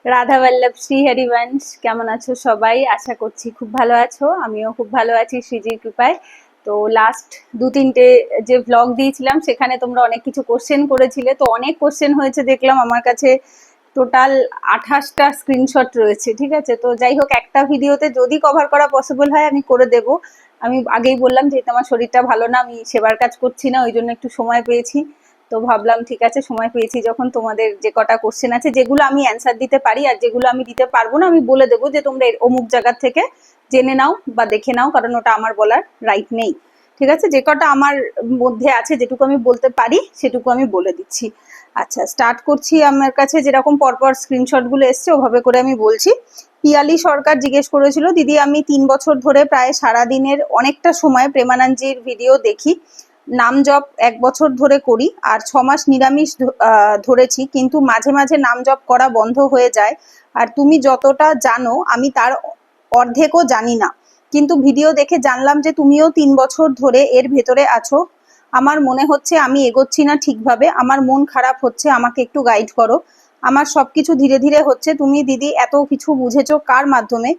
রাধা বল্লভ শ্রী হরিবংশ। কেমন আছো সবাই? আশা করছি খুব ভালো আছো। আমিও খুব ভালো আছি শ্রীজির কৃপায়। তো লাস্ট 2-3টে যে ব্লগ দিয়েছিলাম সেখানে তোমরা অনেক কিছু কোশ্চেন করেছিলে, তো অনেক কোশ্চেন হয়েছে দেখলাম। আমার কাছে টোটাল 28টা স্ক্রিনশট রয়েছে, ঠিক আছে। তো যাই হোক, একটা ভিডিওতে যদি কভার করা পসিবল হয় আমি করে দেব। আমি আগেই বললাম, যেহেতু আমার শরীরটা ভালো না, আমি সেবার কাজ করছি না, ওই জন্য একটু সময় পেয়েছি। তো ভাবলাম ঠিক আছে, সময় পেয়েছি যখন, তোমাদের যে কটা কোশ্চেন আছে যেগুলো আমি অ্যান্সার দিতে পারি আর যেগুলো আমি দিতে পারবো না আমি বলে দেবো যে তোমরা অমুক জায়গা থেকে জেনে নাও বা দেখে নাও, কারণ ওটা আমার বলার রাইট নেই। ঠিক আছে, যে কটা আমার মধ্যে আছে, যেটুকু আমি বলতে পারি সেটুকু আমি বলে দিচ্ছি। আচ্ছা, স্টার্ট করছি। আমার কাছে যেরকম পরপর স্ক্রিনশট গুলো এসছে ওভাবে করে আমি বলছি। পিয়ালি সরকার জিজ্ঞেস করেছিল, দিদি আমি 3 বছর ধরে প্রায় সারাদিনের অনেকটা সময় প্রেমানন্দজির ভিডিও দেখি। নাম জপ 1 বছর ধরে করি আর 6 মাস নিরামিষ ধরেছি, কিন্তু মাঝে মাঝে নাম জপ করা বন্ধ হয়ে যায়। আর তুমি যতটা জানো আমি তার অর্ধেকও জানি না, কিন্তু ভিডিও দেখে জানলাম যে তুমিও 3 বছর ধরে এর ভেতরে আছো। আমার মনে হচ্ছে আমি এগোচ্ছি না ঠিকভাবে, আমার মন খারাপ হচ্ছে, আমাকে একটু গাইড করো। আমার সবকিছু ধীরে ধীরে হচ্ছে, তুমি দিদি এত কিছু বুঝেছো কার মাধ্যমে,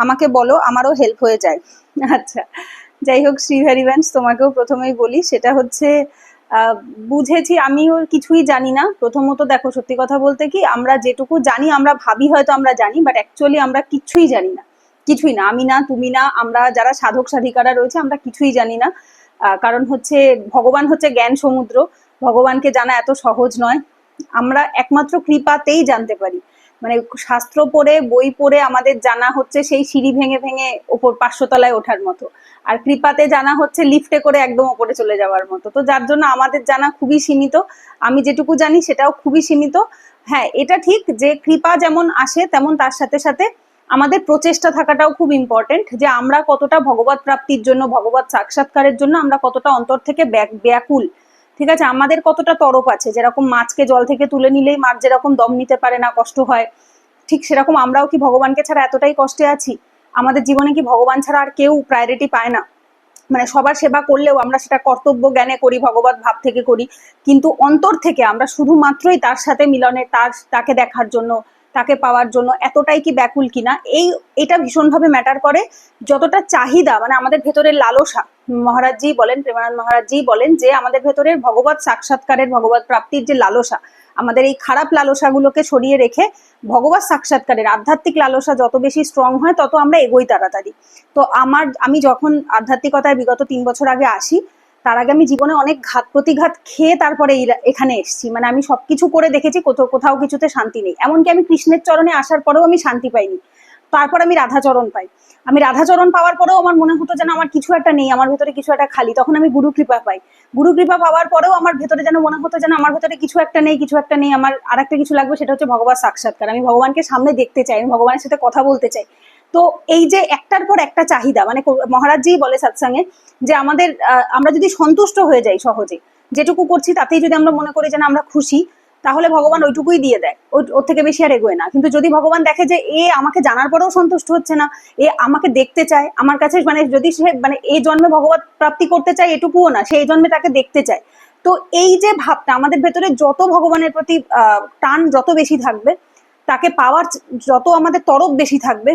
আমাকে বলো, আমারও হেল্প হয়ে যায়। আচ্ছা, যাই হোক শ্রী হরিবংশ, তোমাকেও প্রথমেই বলি, সেটা হচ্ছে বুঝেছি, আমিও কিছুই জানি না। প্রথমত দেখো, সত্যি কথা বলতে কি, আমরা যেটুকু জানি আমরা ভাবি হয়তো আমরা জানি, বাট অ্যাকচুয়ালি আমরা কিছুই জানি না। কিছুই না, আমি না, তুমি না, আমরা যারা সাধক সাধিকারা রয়েছে আমরা কিছুই জানি না। কারণ হচ্ছে ভগবান হচ্ছে জ্ঞান সমুদ্র, ভগবানকে জানা এত সহজ নয়। আমরা একমাত্র কৃপাতেই জানতে পারি। মানে শাস্ত্র পড়ে, বই পড়ে আমাদের জানা হচ্ছে সেই সিঁড়ি ভেঙে ভেঙে ওপর 500 তলায় ওঠার মতো, আর কৃপাতে জানা হচ্ছে লিফটে করে একদম ওপরে চলে যাওয়ার মতো। তো যার জন্য আমাদের জানা খুবই সীমিত। আমি যেটুকু জানি সেটাও খুবই সীমিত। হ্যাঁ, এটা ঠিক যে কৃপা যেমন আসে তেমন তার সাথে সাথে আমাদের প্রচেষ্টা থাকাটাও খুব ইম্পর্টেন্ট, যে আমরা কতটা ভগবত প্রাপ্তির জন্য, ভগবত সাক্ষাৎকারের জন্য আমরা কতটা অন্তর থেকে ব্যাকুল। ঠিক আছে, আমাদের কতটা তরপ আছে। যেরকম মাছকে জল থেকে তুলে নিলেই মাছ যেরকম দম নিতে পারে না, কষ্ট হয়, ঠিক সেরকম আমরাও কি ভগবানকে ছাড়া এতটাই কষ্টে আছি? আমাদের জীবনে কি ভগবান ছাড়া আর কেউ প্রায়োরিটি পায় না? মানে সবার সেবা করলেও আমরা সেটা কর্তব্য জ্ঞানে করি, ভগবত ভাব থেকে করি, কিন্তু অন্তর থেকে আমরা শুধুমাত্রই তার সাথে মিলনে, তাকে দেখার জন্য, তাকে পাওয়ার জন্য এতটাই কি ব্যাকুল কিনা, এটা ভীষণভাবে ম্যাটার করে। যতটা চাহিদা, মানে আমাদের ভেতরের লালসা, মহারাজজি বলেন, প্রেমানন্দ মহারাজজি বলেন যে আমাদের ভেতরের ভগবত সাক্ষাৎকারের, ভগবত প্রাপ্তির যে লালসা, আমাদের এই খারাপ লালসাগুলোকে সরিয়ে রেখে ভগবত সাক্ষাৎকারের আধ্যাত্মিক লালসা যত বেশি স্ট্রং হয় তত আমরা এগোই তাড়াতাড়ি। তো আমি যখন আধ্যাত্মিকতায় বিগত 3 বছর আগে আসি, তার আগে আমি জীবনে অনেক ঘাত প্রতিঘাত খেয়ে তারপরে এখানে এসেছি। মানে আমি সবকিছু করে দেখেছি, কোথাও কিছুতে শান্তি নেই। এমনকি আমি কৃষ্ণের চরণে আসার পরেও আমি শান্তি পাইনি। তারপর আমি রাধাচরণ পাই। আমি রাধাচরণ পাওয়ার পরেও আমার মনে হতো যেন আমার কিছু একটা নেই, আমার ভেতরে কিছু একটা খালি। তখন আমি গুরু কৃপা পাই। গুরু কৃপা পাওয়ার পরেও আমার ভেতরে যেন মনে হতো যেন আমার ভেতরে কিছু একটা নেই, কিছু একটা নেই। আমার আর একটা কিছু লাগবে, সেটা হচ্ছে ভগবত সাক্ষাৎকার। আমি ভগবানকে সামনে দেখতে চাই, আমি ভগবানের সাথে কথা বলতে চাই। তো এই যে একটার পর একটা চাহিদা, মানে মহারাজজি বলে সৎসঙ্গে যে আমরা যদি সন্তুষ্ট হয়ে যাই সহজে, যেটুকু করছি তাতেই যদি আমরা মনে করি যেন আমরা খুশি, তাহলে ভগবান ওইটুকুই দিয়ে দেয়, ওর থেকে বেশি আর এগোয় না। কিন্তু যদি ভগবান দেখে যে এ আমাকে জানার পরেও সন্তুষ্ট হচ্ছে না, এ আমাকে দেখতে চায় আমার কাছে, মানে যদি সে মানে এই জন্মে ভগবত প্রাপ্তি করতে চায় এটুকুও না, সে এই জন্মে তাকে দেখতে চায়। তো এই যে ভাবটা আমাদের ভেতরে, যত ভগবানের প্রতি টান যত বেশি থাকবে, তাকে পাওয়ার যত আমাদের তরফ বেশি থাকবে,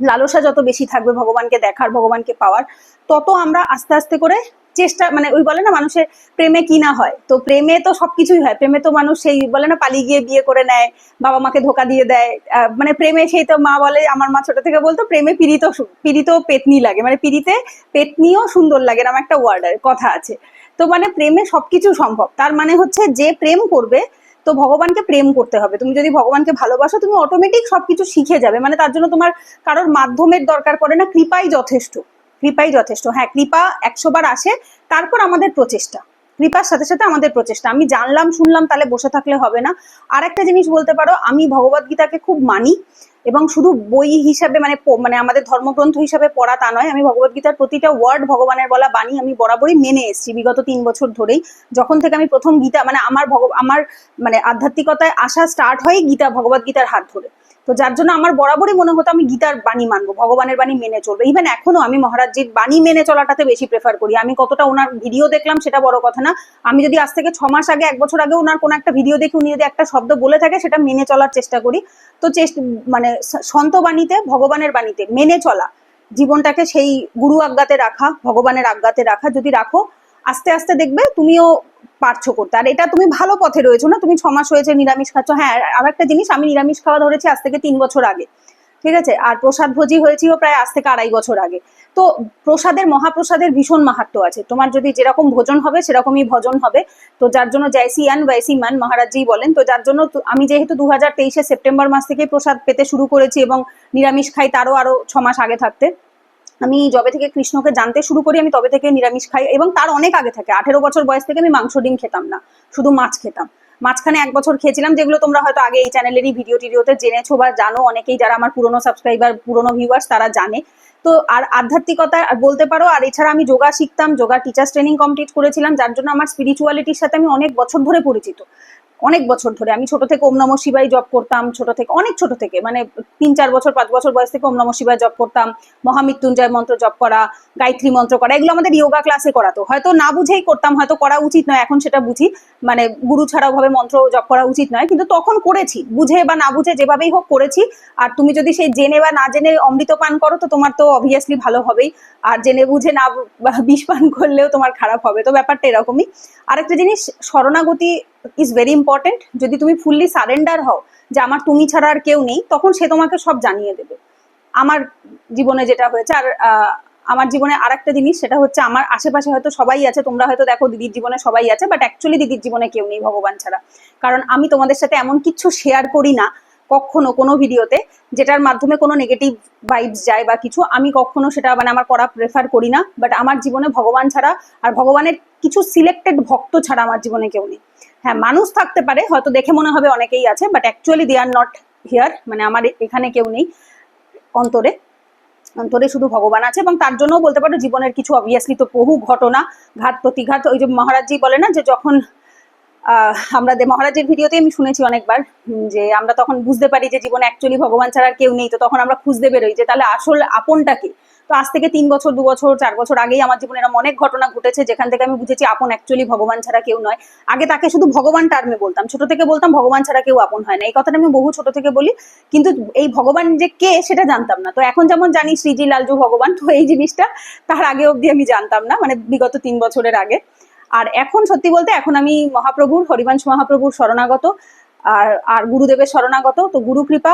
লালসা যত বেশি থাকবে ভগবানকে দেখার, ভগবানকে পাওয়ার, তত আমরা আস্তে আস্তে করে চেষ্টা, মানে ওই বলে না মানুষের প্রেমে কি না হয়, তো প্রেমে তো সবকিছুই হয়। প্রেমে তো মানুষ সেই বলে না, পালিয়ে গিয়ে বিয়ে করে নেয়, বাবা মাকে ধোকা দিয়ে দেয়। মানে প্রেমে সেই তো মা বলে, আমার মা ছোট থেকে বলতো, প্রেমে পিড়িত পেতনি লাগে, মানে পিড়িতে পেতনিও সুন্দর লাগে, এরকম একটা কথা আছে। তো মানে প্রেমে সবকিছু সম্ভব। তার মানে হচ্ছে যে প্রেম করবে, তো ভগবানকে প্রেম করতে হবে। তুমি যদি ভগবানকে ভালোবাসো, তুমি অটোমেটিক সবকিছু শিখে যাবে। মানে তার জন্য তোমার কারোর মাধ্যমের দরকার পড়ে না, কৃপাই যথেষ্ট। কৃপাই যথেষ্ট। হ্যাঁ, কৃপা 100 বার আসে, তারপর আমাদের প্রচেষ্টা। কৃপার সাথে সাথে আমাদের প্রচেষ্টা। আমি জানলাম শুনলাম তাহলে বসে থাকলে হবে না। আর একটা জিনিস বলতে পারো, আমি ভগবত গীতাকে খুব মানি এবং শুধু বই হিসাবে মানে মানে আমাদের ধর্মগ্রন্থ হিসাবে পড়া তা নয়, আমি ভগবদ্গীতার প্রতিটা ওয়ার্ড ভগবানের বলা বাণী আমি বরাবরই মেনে এসেছি বিগত 3 বছর ধরেই। যখন থেকে আমি প্রথম গীতা মানে আমার মানে আধ্যাত্মিকতায় আসা স্টার্ট হয় গীতা ভগবদ্গীতার হাত ধরে। তো যার জন্য আমার বরাবরই মনে হতো আমি গীতার বাণী মানবো, ভগবানের বাণী মেনে চলবো। ইভেন এখনো আমি মহারাজজির বাণী মেনে চলাটাতে বেশি প্রেফার করি। আমি কতটা ওনার ভিডিও দেখলাম সেটা বড় কথা না, আমি যদি আজ থেকে 6 মাস আগে 1 বছর আগে ওনার কোনো একটা ভিডিও দেখি উনি যদি একটা শব্দ বলে থাকে সেটা মেনে চলার চেষ্টা করি। তো মানে সন্ত বাণীতে ভগবানের বাণীতে মেনে চলা, জীবনটাকে সেই গুরু আজ্ঞাতে রাখা, ভগবানের আজ্ঞাতে রাখা যদি রাখো, আস্তে আস্তে দেখবে তুমিও পারছো করতে। আর এটা তুমি ভালো পথে রয়েছো না, তুমি 6 মাস হয়েছে নিরামিষ খাচ্ছ। হ্যাঁ, আর একটা জিনিস, আমি নিরামিষ খাওয়া ধরেছি আজ থেকে 3 বছর আগে, ঠিক আছে। আর প্রসাদ ভোজি হয়েছিল প্রায় আজ থেকে 2.5 বছর আগে। তো প্রসাদের, মহাপ্রসাদের ভীষণ মাহাত্ম্য আছে। তোমার যদি যেরকম ভোজন হবে সেরকমই ভজন হবে। তো যার জন্য জয়সি আন বৈসি মান মহারাজজি বলেন। তো যার জন্য আমি যেহেতু 2023 সেপ্টেম্বর মাস থেকে প্রসাদ পেতে শুরু করেছি এবং নিরামিষ খাই তারও আরো 6 মাস আগে থাকতে, আমি যবে থেকে কৃষ্ণকে জানতে শুরু করি আমি তবে থেকে নিরামিষ খাই। এবং তার অনেক আগে থেকে 18 বছর বয়স থেকে আমি মাংস ডিম খেতাম না, শুধু মাছ খেতাম। মাঝখানে 1 বছর খেয়েছিলাম, যেগুলো তোমরা হয়তো আগে এই চ্যানেলেরই ভিডিওতে জেনেছো বা জানো অনেকেই, যারা আমার পুরনো সাবস্ক্রাইবার পুরনো ভিউয়ার্স তারা জানে। তো আর আধ্যাত্মিকতা বলতে পারো। আর এছাড়া আমি যোগা শিখতাম, যোগা টিচার্স ট্রেনিং কমপ্লিট করেছিলাম, যার জন্য আমার স্পিরিচুয়ালিটির সাথে আমি অনেক বছর ধরে পরিচিত। অনেক বছর ধরে আমি ছোট থেকে ওম নম শিবায় জব করতাম, ছোট থেকে, অনেক ছোট থেকে, মানে 3-4 বছর 5 বছর বয়স থেকে ওম নম শিবায় জব করতাম। মহামৃত্যুঞ্জয় মন্ত্র জপ করা, গায়ত্রী মন্ত্র করা, এগুলো আমাদের যোগা ক্লাসে করাতো। হয়তো না বুঝেই করতাম, হয়তো করা উচিত নয়, এখন সেটা বুঝি, মানে গুরু ছাড়া ওভাবে মন্ত্র জপ করা উচিত নয়, কিন্তু তখন করেছি, বুঝে বা না বুঝে যেভাবেই হোক করেছি। আর তুমি যদি সেই জেনে বা না জেনে অমৃত পান করো তো তোমার তো অবভিয়াসলি ভালো হবেই, আর জেনে বুঝে না বিষ পান করলেও তোমার খারাপ হবে। তো ব্যাপারটা এরকমই। আরেকটা জিনিস, শরণাগতি ইজ ভেরি ইম্পর্টেন্ট। যদি তুমি ফুললি সারেন্ডার হও যে আমার তুমি ছাড়া আর কেউ নেই, তখন সে তোমাকে সব জানিয়ে দেবে। আমার জীবনে যেটা হয়েছে। আর আমার জীবনে আর একটা জিনিস, সেটা হচ্ছে আমার আশেপাশে হয়তো সবাই আছে, তোমরা হয়তো দেখো দিদির জীবনে সবাই আছে, বাট অ্যাকচুয়ালি দিদির জীবনে কেউ নেই ভগবান ছাড়া। কারণ আমি তোমাদের সাথে এমন কিছু শেয়ার করি না কখনো কোনো ভিডিওতে যেটার মাধ্যমে কোনো নেগেটিভ ভাইবস যায় বা কিছু, আমি কখনো সেটা মানে আমার করা প্রেফার করি না। বাট আমার জীবনে ভগবান ছাড়া আর ভগবানের কিছু সিলেক্টেড ভক্ত ছাড়া আমার জীবনে কেউ নেই। হ্যাঁ, মানুষ থাকতে পারে, হয়তো দেখে মনে হবে অনেকেই আছে, but actually they are not here. মানে আমার এখানে কেউ নেই, অন্তরে অন্তরে শুধু ভগবান আছে। এবং তার জন্য বলতে পারো জীবনের কিছু অবভিয়াসলি তো বহু ঘটনা, ঘাত প্রতিঘাত, ওই যে মহারাজজি বলে না যে যখন আমরা মহারাজের ভিডিওতে আমি শুনেছি অনেকবার যে আমরা তখন বুঝতে পারি যে জীবনে অ্যাকচুয়ালি ভগবান ছাড়া আর কেউ নেই, তো তখন আমরা খুঁজতে বেরোই যে তাহলে আসল আপনটা কি। তো আজ থেকে 3 বছর 2 বছর 4 বছর আগেই আমার জীবনে এরকম অনেক ঘটনা ঘটেছে যেখান থেকে আমি বুঝেছি আপন অ্যাকচুয়ালি ভগবান ছাড়া কেউ নয়। আগে তাকে শুধু ভগবান টার্মে বলতাম, ছোট থেকে বলতাম ভগবান ছাড়া কেউ আপন হয় না, এই কথাটা আমি বহু ছোট থেকে বলি, কিন্তু এই ভগবান যে কে সেটা জানতাম না। তো এখন যেমন জানি শ্রীজি লালজু ভগবান, তো এই জিনিসটা তার আগে অব্দি আমি জানতাম না, মানে বিগত 3 বছরের আগে। আর এখন সত্যি বলতে এখন আমি মহাপ্রভুর, হরিবংশ মহাপ্রভুর শরণাগত, আর গুরুদেবের শরণাগত। তো গুরু কৃপা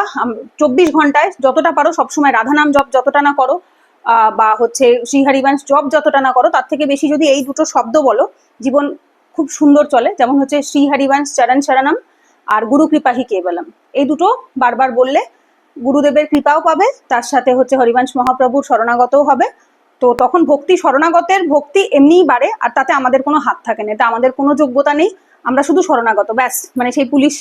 24 ঘন্টায় যতটা পারো সবসময় রাধা নাম জপ যতটা না করো, বা হচ্ছে শ্রী হরিবংশ জপ যতটা না করো, তার থেকে বেশি যদি এই দুটো শব্দ বলো, জীবন খুব সুন্দর চলে। যেমন হচ্ছে শ্রী হরিবংশ চরণ শরণম আর গুরু কৃপা হি কেবলম, এই দুটো বারবার বললে গুরুদেবের কৃপাও পাবে, তার সাথে হচ্ছে হরিবংশ মহাপ্রভুর শরণাগতও হবে। তো তখন ভক্তি, শরণাগতের ভক্তি এমনিই বাড়ে, আর তাতে আমাদের কোনো হাত থাকে না, এটা আমাদের কোনো যোগ্যতা নেই, আমরা শুধু শরণাগত ব্যাস। মানে সেই পুলিশ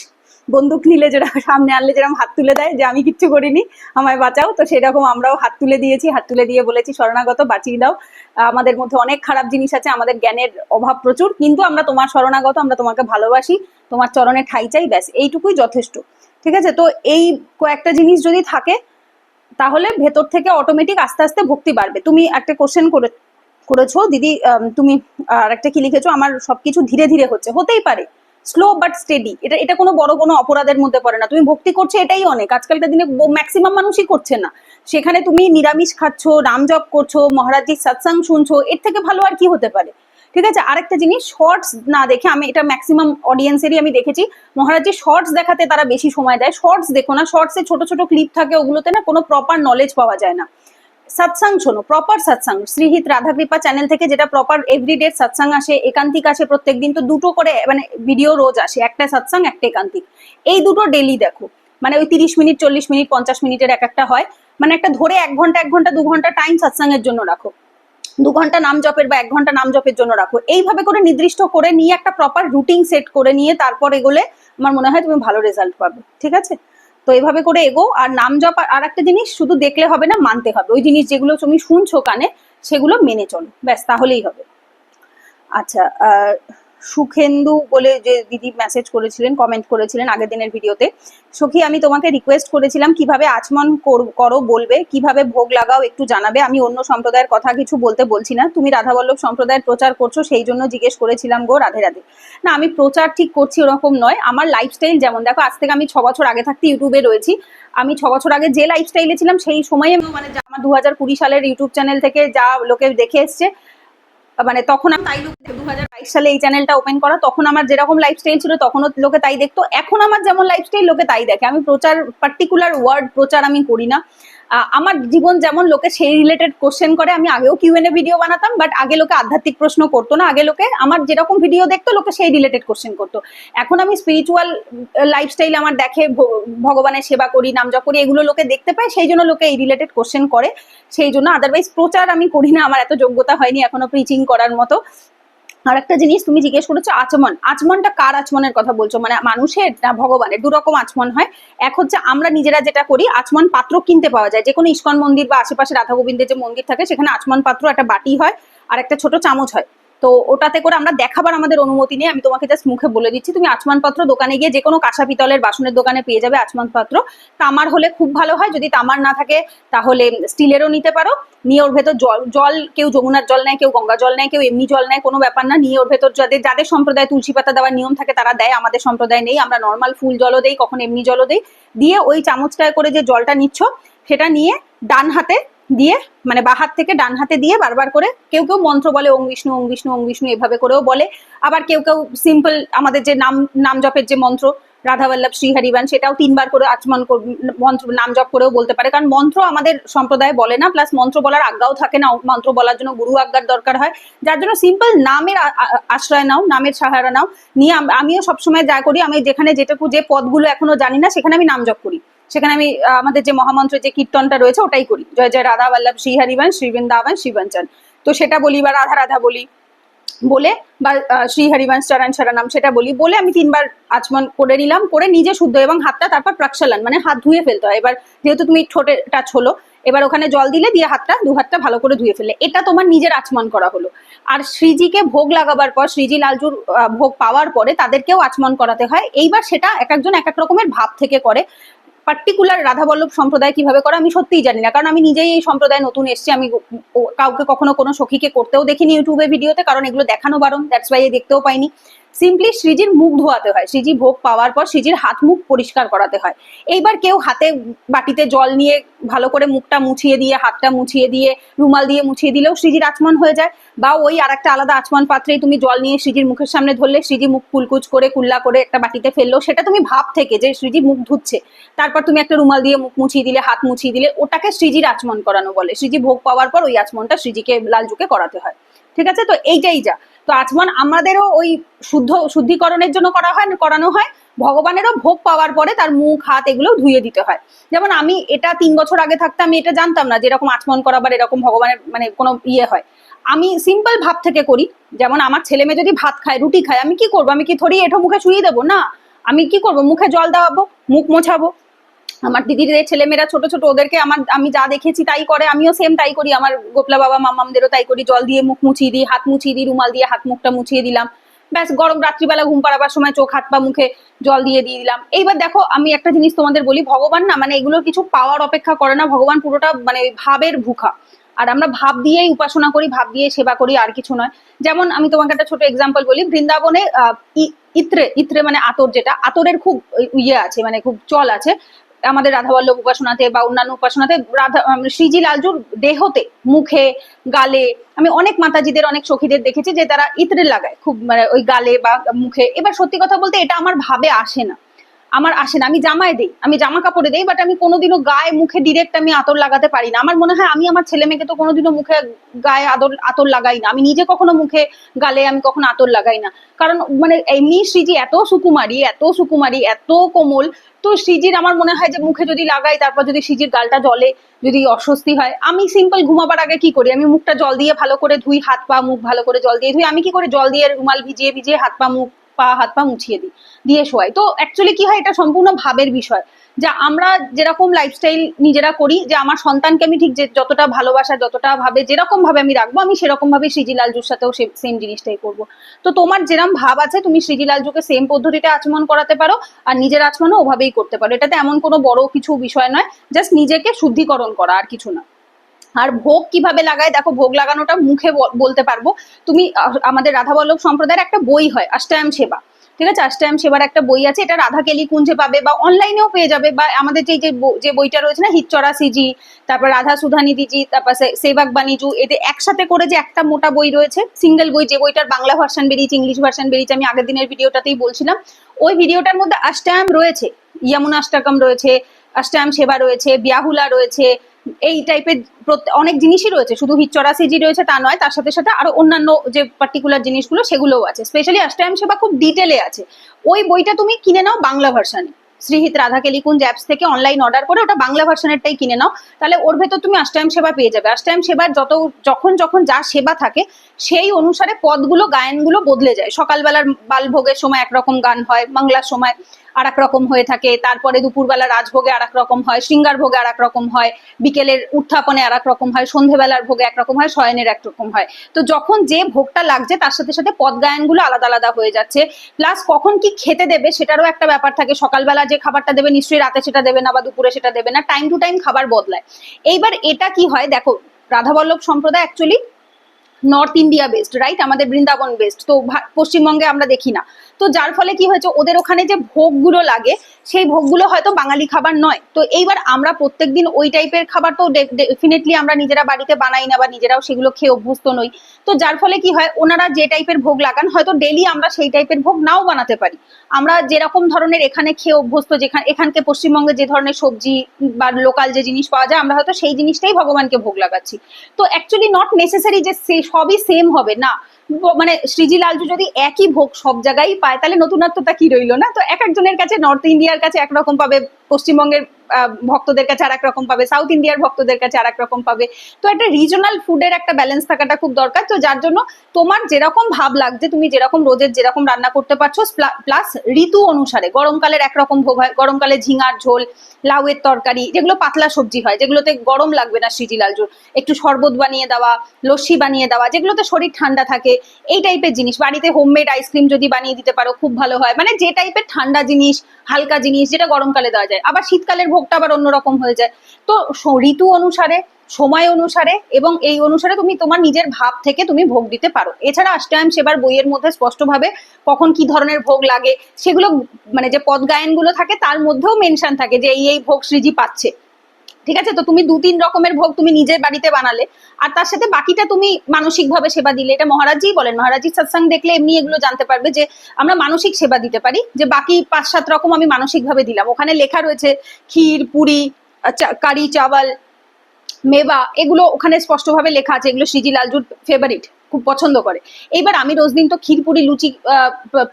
বন্দুক নিলে যেটা সামনে আনলে যেরকম হাত তুলে দেয় যে আমি কিচ্ছু করিনি আমায় বাঁচাও, তো সেরকম আমরাও হাত তুলে দিয়েছি, হাত তুলে দিয়ে বলেছি শরণাগত বাঁচিয়ে দাও। আমাদের মধ্যে অনেক খারাপ জিনিস আছে, আমাদের জ্ঞানের অভাব প্রচুর, কিন্তু আমরা তোমার শরণাগত, আমরা তোমাকে ভালোবাসি, তোমার চরণে ঠাঁই চাই, ব্যাস এইটুকুই যথেষ্ট। ঠিক আছে, তো এই কয়েকটা জিনিস যদি থাকে তাহলে ভেতর থেকে অটোমেটিক আস্তে আস্তে ভক্তি বাড়বে। তুমি একটা কোশ্চেন করেছো দিদি, তুমি আর একটা কি লিখেছো, আমার সবকিছু ধীরে ধীরে হচ্ছে, হতেই পারে, স্লো বাট স্টেডি, এটা কোনো বড় কোনো অপরাধের মধ্যে পড়ে না। তুমি ভক্তি করছো এটাই অনেক, আজকালকার দিনে ম্যাক্সিমাম মানুষই করছে না, সেখানে তুমি নিরামিষ খাচ্ছ, নাম জপ করছো, মহারাজজির সৎসঙ্গ শুনছো, এর থেকে ভালো আর কি হতে পারে। ঠিক আছে, আরেকটা জিনিস, শর্টস না দেখে, আমি এটা ম্যাক্সিমাম অডিয়েন্সেরই আমি দেখেছি, মহারাজজি শর্টস দেখাতে তারা বেশি সময় দেয়। শর্টস দেখো না, শর্টসে ছোট ছোট ক্লিপ থাকে, ওগুলোতে না কোনো প্রপার নলেজ পাওয়া যায় না। সৎসঙ্গ শোনো, প্রপার সৎসঙ্গ, শ্রীহিত রাধাকৃপা চ্যানেল থেকে যেটা প্রপার এভরিডে সৎসঙ্গ আসে, একান্তিক আসে প্রত্যেকদিন, তো দুটো করে মানে ভিডিও রোজ আসে, একটা সৎসঙ্গ একটা একান্তিক, এই দুটো ডেলি দেখো। মানে ওই 30 মিনিট 40 মিনিট 50 মিনিটের এক একটা হয়, মানে একটা ধরে 1 ঘন্টা 1 ঘন্টা 2 ঘন্টা টাইম সৎসঙ্গের জন্য রাখো, 2 ঘন্টা নাম জপের বা 1 ঘন্টা নাম জপের জন্য রাখো। এইভাবে করে নির্দিষ্ট করে নিয়ে একটা প্রপার রুটিন সেট করে নিয়ে তারপর এগোলে আমার মনে হয় তুমি ভালো রেজাল্ট পাবে। ঠিক আছে, তো এভাবে করে এগো। আর নাম জপ আর একটা জিনিস, শুধু দেখলে হবে না, মানতে হবে। ওই জিনিস যেগুলো তুমি শুনছো কানে সেগুলো মেনে চলো, ব্যাস, তাহলেই হবে। আচ্ছা, সুখেন্দু বলে যে দিদি মেসেজ করেছিলেন, কমেন্ট করেছিলেন আগের দিনের ভিডিওতে, সখী আমি তোমাকে রিকোয়েস্ট করেছিলাম কিভাবে আচমন করো বলবে, কিভাবে ভোগ লাগাও একটু জানাবে। আমি অন্য সম্প্রদায়ের কথা কিছু বলছি না, তুমি রাধাবল্লভ সম্প্রদায়ের প্রচার করছো সেই জন্য জিজ্ঞেস করেছিলাম গো, রাধে রাধে। না, আমি প্রচার ঠিক করছি ওরকম নয়, আমার লাইফস্টাইল যেমন, দেখো আজ থেকে আমি 6 বছর আগে থাকতে ইউটিউবে রয়েছি। আমি 6 বছর আগে যে লাইফস্টাইলে ছিলাম সেই সময়ে, মানে আমার 2020 সালের ইউটিউব চ্যানেল থেকে যা লোকে দেখে এসছে, মানে তখন আমি তাই, 2022 সালে এই চ্যানেলটা ওপেন করা, তখন আমার যেরকম লাইফস্টাইল ছিল তখনও লোকে তাই দেখতো, এখন আমার যেমন লাইফস্টাইল লোকে তাই দেখে। আমি প্রচার, পার্টিকুলার ওয়ার্ড প্রচার আমি করি না। আমার জীবন যেমন, লোকে সেই রিলেটেড কোশ্চেন করে। আমি আগেও কিউএনএ ভিডিও বানাতাম, বাট আগে লোকে আধ্যাত্মিক প্রশ্ন করতো না, আগে লোকে আমার যেরকম ভিডিও দেখতো লোকে সেই রিলেটেড কোশ্চেন করতো। এখন আমি স্পিরিচুয়াল লাইফস্টাইল আমার দেখে, ভগবানের সেবা করি, নাম জপ করি, এগুলো লোকে দেখতে পায়, সেই জন্য লোকে এই রিলেটেড কোশ্চেন করে, সেই জন্য। আদারওয়াইজ প্রচার আমি করি না, আমার এত যোগ্যতা হয়নি এখনো প্রিচিং করার মতো। আর একটা জিনিস তুমি জিজ্ঞেস করেছো আচমন, আচমনটা কার আচমনের কথা বলছো, মানে মানুষের না ভগবানের? দুরকম আচমন হয়। এক হচ্ছে আমরা নিজেরা যেটা করি, আচমন পাত্র কিনতে পাওয়া যায়, যে কোনো ইস্কন মন্দির বা আশেপাশে রাধা গোবিন্দের যে মন্দির থাকে সেখানে আচমন পাত্র, একটা বাটি হয় আর একটা ছোট চামচ হয়। তো ওটাতে করে আমরা দেখাবার আমাদের অনুমতি নেই, আমি তোমাকে জাস্ট মুখে বলে দিচ্ছি। তুমি আচমন পাত্র দোকানে গিয়ে যে কোনো কাঁসা পিতলের বাসনের দোকানে পেয়ে যাবে আচমন পাত্র। তামার হলে খুব ভালো হয়, যদি তামার না থাকে তাহলে স্টিলেরও নিতে পারো। নিয়ে ওর ভেতর জল কেউ যমুনার জল নেয়, কেউ গঙ্গা জল নেয়, কেউ এমনি জল নেয়, কোনো ব্যাপার না। নিয়ে ওর ভেতর যাদের সম্প্রদায় তুলসী পাতা দেওয়ার নিয়ম থাকে তারা দেয়, আমাদের সম্প্রদায় নেই, আমরা নর্মাল ফুল জলও দেই, কখন এমনি জলও দেই। দিয়ে ওই চামচটায় করে যে জলটা নিচ্ছ সেটা নিয়ে ডান হাতে দিয়ে, মানে বা হাত থেকে ডান হাতে দিয়ে বারবার করে, কেউ কেউ মন্ত্র বলে, ওং বিষ্ণু ওং বিষ্ণু ওং বিষ্ণু এভাবে করেও বলে। আবার কেউ কেউ সিম্পল আমাদের যে নাম জপের যে মন্ত্র, রাধাবল্লভ শ্রী হরিবান, সেটাও 3বার করে আচমন মন্ত্র নাম জপ করেও বলতে পারে, কারণ মন্ত্র আমাদের সম্প্রদায় বলে না, প্লাস মন্ত্র বলার আজ্ঞাও থাকে না, মন্ত্র বলার জন্য গুরু আজ্ঞার দরকার হয়। যার জন্য সিম্পল নামের আশ্রয় নাও, নামের সাহারা নাও। নিয়ে আমিও সবসময় যা করি, আমি যেখানে যেটুকু যে পদগুলো এখনো জানি না সেখানে আমি নাম জপ করি, সেখানে আমি আমাদের যে মহামন্ত্রের যে কীর্তনটা রয়েছে ওটাই করি, জয় জয় রাধা বল্লভ শ্রী হরিবান শ্রী বৃন্দাবন শ্রীবঞ্চন, তো সেটা বলি, বা রাধা রাধা বলি বলে, বা শ্রী হরিবংশ চরণ শরণম সেটা বলি বলে, আমি 3বার আচমন করে নিলাম, করে নিজে শুদ্ধ, এবং হাতটা তারপর প্রক্ষালন, মানে হাত ধুয়ে ফেলতে হয়। এবার যেহেতু তুমি ঠোঁটে টাচ হলো, এবার ওখানে জল দিলে, দিয়ে হাতটা 2 হাতটা ভালো করে ধুয়ে ফেললে, এটা তোমার নিজের আচমন করা হলো। আর শ্রীজিকে ভোগ লাগাবার পর, শ্রীজি লালজুর ভোগ পাওয়ার পরে তাদেরকেও আচমন করাতে হয়। এইবার সেটা এক একজন এক এক রকমের ভাব থেকে করে। পার্টিকুলার রাধাবল্লভ সম্প্রদায় কিভাবে করে আমি সত্যিই জানি না, কারণ আমি নিজেই এই সম্প্রদায় নতুন এসেছি। আমি কাউকে কখনো কোনো সখীকে করতেও দেখিনি ইউটিউবে ভিডিওতে, কারণ এগুলো দেখানো বারণ, দ্যাটস ওয়াই দেখতেও পাইনি। সিম্পলি শ্রীজির মুখ ধোয়াতে হয়, শ্রীজি ভোগ পাওয়ার পর শ্রীজির হাত মুখ পরিষ্কার করাতে হয়। এইবার কেউ হাতে বাটিতে জল নিয়ে ভালো করে মুখটা মুছিয়ে দিয়ে, হাতটা মুছিয়ে দিয়ে, রুমাল দিয়ে মুছিয়ে দিলেও শ্রীজির আচমন হয়ে যায়। বা ওই আর একটা আলাদা আচমন পাত্রেই তুমি জল নিয়ে শ্রীজির মুখের সামনে ধরলে, শ্রীজি মুখ কুলকুচ করে কুল্লা করে একটা বাটিতে ফেললো, সেটা তুমি ভাব থেকে যে শ্রীজি মুখ ধুচ্ছে, তারপর তুমি একটা রুমাল দিয়ে মুখ মুছিয়ে দিলে, হাত মুছিয়ে দিলে, ওটাকে শ্রীজির আচমন করানো বলে। শ্রীজি ভোগ পাওয়ার পর ওই আচমনটা শ্রীজিকে লালজুকে করাতে হয়, ঠিক আছে? তো এইটাই যা। তো আচমন আমাদেরও ওই শুদ্ধিকরণের জন্য করানো হয়, ভগবানেরও ভোগ পাওয়ার পরে তার মুখ হাত এগুলো ধুয়ে দিতে হয়। যেমন আমি এটা 3 বছর আগে থাকতে আমি এটা জানতাম না, যেরকম আচমন করাবার এরকম ভগবানের মানে কোনো ইয়ে হয়। আমি সিম্পল ভাব থেকে করি। যেমন আমার ছেলে মেয়ে যদি ভাত খায়, রুটি খায়, আমি কি করবো? আমি কি থরি এঠো মুখে শুয়ে দেবো? না, আমি কি করবো? মুখে জল দেওয়াবো, মুখ মোছাবো। আমার দিদিদের ছেলেমেয়েরা ছোট ছোট, ওদেরকে আমি যা দেখেছি তাই করে, আমিও সেম তাই করি। আমার গোপলা বাবা মাম্মামদেরও তাই করি, জল দিয়ে মুখ মুছিয়ে দিই, হাত মুছিয়ে দিই, রুমাল দিয়ে হাত মুখটা মুছিয়ে দিলাম, ব্যাস। গরম রাত্রিবেলা ঘুম পাড়াবার সময় চোখ হাত পা মুখে জল দিয়ে দিলাম। এইবার দেখো, আমি একটা জিনিস তোমাদের বলি, ভগবান না মানে এগুলো কিছু পাওয়ার অপেক্ষা করে না, ভগবান পুরোটা মানে ভাবের ভুখা। আর আমরা ভাব দিয়েই উপাসনা করি, ভাব দিয়ে সেবা করি, আর কিছু নয়। যেমন আমি তোমাকে একটা ছোট এক্সাম্পল বলি, বৃন্দাবনে ইত্রে মানে আতর, যেটা আতরের খুব ইয়ে আছে, মানে খুব চল আছে আমাদের রাধাবল্লভ উপাসনাতে বা অন্যান্য উপাসনাতে। শ্রীজি লালজুর দেহতে, মুখে, গালে, আমি অনেক মাতাজিদের, অনেক সখীদের দেখেছি যে তারা ইত্রে লাগায় খুব, মানে ওই গালে বা মুখে। এবার সত্যি কথা বলতে এটা আমার ভাবে আসে না, আমি জামায় দেই, আমি জামা কাপড়ে দেই, বাট আমি কোনোদিনও গায়ে মুখে ডিরেক্ট আমি আতর লাগাতে পারি না। আমার মনে হয় আমি আমার ছেলে মেয়েকে তো কোনোদিনও মুখে গায়ে আতর লাগাই না, আমি নিজে কখনো মুখে গালে আমি কখনো আতর লাগাই না। কারণ মানে এমনি শ্রীজি এত সুকুমারী, এত কোমল, তো শ্রীজির আমার মনে হয় যে মুখে যদি লাগাই, তারপর যদি শ্রীজির গালটা জলে, যদি অস্বস্তি হয়, আমি সিম্পল ঘুমাবার আগে কি করি, আমি মুখটা জল দিয়ে ভালো করে ধুই, হাত পা মুখ ভালো করে জল দিয়ে ধুই। আমি কি করে, জল দিয়ে রুমাল ভিজিয়ে ভিজিয়ে হাত পা মুছিয়ে দিই, দিয়ে শোয়াই। তো অ্যাকচুয়ালি কি হয়, এটা সম্পূর্ণ ভাবের বিষয়। যে আমরা যেরকম লাইফস্টাইল নিজেরা করি, যে আমার সন্তানকে আমি ঠিক যে যতটা ভালোবাসা, যতটা ভাবে যেরকম ভাবে আমি রাখবো, আমি সেরকম ভাবে সৃজি লালজুর সাথেও সেম জিনিসটাই করবো। তো তোমার যেরকম ভাব আছে তুমি সৃজি লালজুকে সেম পদ্ধতিতে আচমন করাতে পারো, আর নিজের আচমনও ওভাবেই করতে পারো। এটাতে এমন কোনো বড় কিছু বিষয় নয়, জাস্ট নিজেকে শুদ্ধিকরণ করা, আর কিছু না। আর ভোগ কিভাবে লাগায় দেখো, ভোগ লাগানোটা মুখে বলতে পারবো। তুমি আমাদের রাধাবল্লভ সম্প্রদায়ের একটা বই হয় অষ্টায়াম সেবা, ঠিক আছে, অষ্টায়াম সেবার একটা বই আছে, এটা রাধা কেলি কুঞ্জে পাবে বা অনলাইনেও পেয়ে যাবে, বা আমাদের যে বইটা রয়েছে না, হিচ্চরা সিজি, তারপর রাধা সুধানিধিজি, তারপর সেবাক বাণীজু, এতে একসাথে করে যে একটা মোটা বই রয়েছে, সিঙ্গেল বই, যে বইটার বাংলা ভার্সন বেরিয়েছে, ইংলিশ ভার্সন বেরিয়েছে, আমি আগের দিনের ভিডিওটাতেই বলছিলাম, ওই ভিডিওটার মধ্যে অষ্টায়াম রয়েছে, ইয়ামুনা অষ্টকম রয়েছে, অষ্টায়াম সেবা রয়েছে, ব্যাহুলা রয়েছে, এই টাইপের অনেক জিনিসই রয়েছে। শুধু হিচ্চরা সিজি রয়েছে তা নয়, তার সাথে সাথে আরো অন্যান্য যে পার্টিকুলার জিনিসগুলো সেগুলোও আছে। স্পেশালি অষ্টায়াম সেবা খুব ডিটেলে আছে। ওই বইটা তুমি কিনে নাও বাংলা ভার্সানে, শ্রীহিত রাধা কেলিকুঞ্জ অ্যাপস থেকে অনলাইন অর্ডার করে ওটা বাংলা ভার্সনেরটাই কিনে নাও, তাহলে ওর ভেতর তুমি অষ্টায়াম সেবা পেয়ে যাবে। অষ্টায়াম সেবার যখন যখন যা সেবা থাকে সেই অনুসারে পদগুলো, গায়নগুলো বদলে যায়। সকালবেলার বালভোগের সময় একরকম গান হয়, বাংলার সময় আর এক রকম হয়ে থাকে, তারপরে দুপুরবেলা রাজভোগে আর এক রকম হয়, শৃঙ্গার ভোগে আর এক রকম হয়, বিকেলের উত্থাপনে আর এক রকম হয়, সন্ধ্যেবেলার ভোগে একরকম হয়, শয়নের একরকম হয়। তো যখন যে ভোগটা লাগছে তার সাথে সাথে পদ গায়নগুলো আলাদা আলাদা হয়ে যাচ্ছে। প্লাস কখন কি খেতে দেবে সেটারও একটা ব্যাপার থাকে। সকালবেলা যে খাবারটা দেবে নিশ্চয়ই রাতে সেটা দেবে না, বা দুপুরে সেটা দেবে না, টাইম টু টাইম খাবার বদলায়। এইবার এটা কি হয় দেখো, রাধাবল্লভ সম্প্রদায় actually north India based, right, আমাদের বৃন্দাবন বেসড, তো পশ্চিমবঙ্গে আমরা দেখি না। তো যার ফলে কি হয়েছে, ওদের ওখানে যে ভোগগুলো লাগে সেই ভোগগুলো হয়তো বাঙালি খাবার নয়। তো এইবার আমরা প্রত্যেকদিন ওই টাইপের খাবার তো ডেফিনেটলি আমরা নিজেরা বাড়িতে বানাই না, বা নিজেরাও সেগুলো খেয়ে অভ্যস্ত নই। তো যার ফলে কি হয়, ওনারা যে টাইপের ভোগ লাগান হয়তো ডেলি আমরা সেই টাইপের ভোগ নাও বানাতে পারি। আমরা যেরকম ধরনের এখানে খেয়ে অভ্যস্ত, এখানকে পশ্চিমবঙ্গে যে ধরনের সবজি বা লোকাল যে জিনিস পাওয়া যায়, আমরা হয়তো সেই জিনিসটাই ভগবানকে ভোগ লাগাচ্ছি। তো অ্যাকচুয়ালি নট নেসেসারি যে সবই সেম হবে না। মানে সৃজি লালজু যদি একই ভোগ সব জায়গায় পায় তাহলে নতুনত্বটা কি রইলো না। তো এক একজনের কাছে, নর্থ ইন্ডিয়ার কাছে একরকম পাবে, পশ্চিমবঙ্গের ভক্তদের কাছে আর এক রকম পাবে, সাউথ ইন্ডিয়ার ভক্তদের কাছে আর এক রকম পাবে। তো একটা রিজনাল ফুডের একটা ব্যালেন্স থাকাটা খুব দরকার। তো যার জন্য তোমার যেরকম ভাব লাগছে, তুমি যেরকম রোজের যেরকম রান্না করতে পারছো, প্লাস ঋতু অনুসারে, গরমকালের একরকম ভোগ হয়, গরমকালে ঝিঙার ঝোল, লাউয়ের তরকারি, যেগুলো পাতলা সবজি হয়, যেগুলোতে গরম লাগবে না সৃজি লালজুর, একটু শরবত বানিয়ে দেওয়া, লস্যি বানিয়ে দেওয়া, যেগুলোতে শরীর ঠান্ডা থাকে, এই টাইপের জিনিস। বাড়িতে হোমমেড আইসক্রিম যদি বানিয়ে দিতে পারো খুব ভালো হয়, মানে যে টাইপের ঠান্ডা জিনিস, হালকা জিনিস, যেটা গরমকালে দেওয়া যায়। আবার শীতকালের ভোগটা আবার অন্যরকম হয়ে যায়। তো ঋতু অনুসারে, সময় অনুসারে এবং এই অনুসারে তুমি তোমার নিজের ভাব থেকে তুমি ভোগ দিতে পারো। এছাড়া অষ্টায়াম সেবার বইয়ের মধ্যে স্পষ্টভাবে কখন কি ধরনের ভোগ লাগে সেগুলো, মানে যে পদ গায়নগুলো থাকে তার মধ্যেও মেনশন থাকে যে এই ভোগ সৃজি পাচ্ছে, ঠিক আছে। তো তুমি 2-3 রকমের ভোগ তুমি নিজের বাড়িতে বানালে, আর তার সাথে বাকিটা তুমি মানসিক ভাবে সেবা দিলে। এটা মহারাজজি বলেন, মহারাজজি সৎসঙ্গ দেখলে এমনি এগুলো জানতে পারবে যে আমরা মানসিক সেবা দিতে পারি, যে বাকি 5-7 রকম আমি মানসিক ভাবে দিলাম। ওখানে লেখা রয়েছে ক্ষীর, পুরি, কারি চাওয়াল, মেবা, এগুলো ওখানে স্পষ্টভাবে লেখা আছে, এগুলো সৃজি লালজুর ফেভারিট, খুব পছন্দ করে। এইবার আমি রোজ দিন তো ক্ষীরপুরি, লুচি,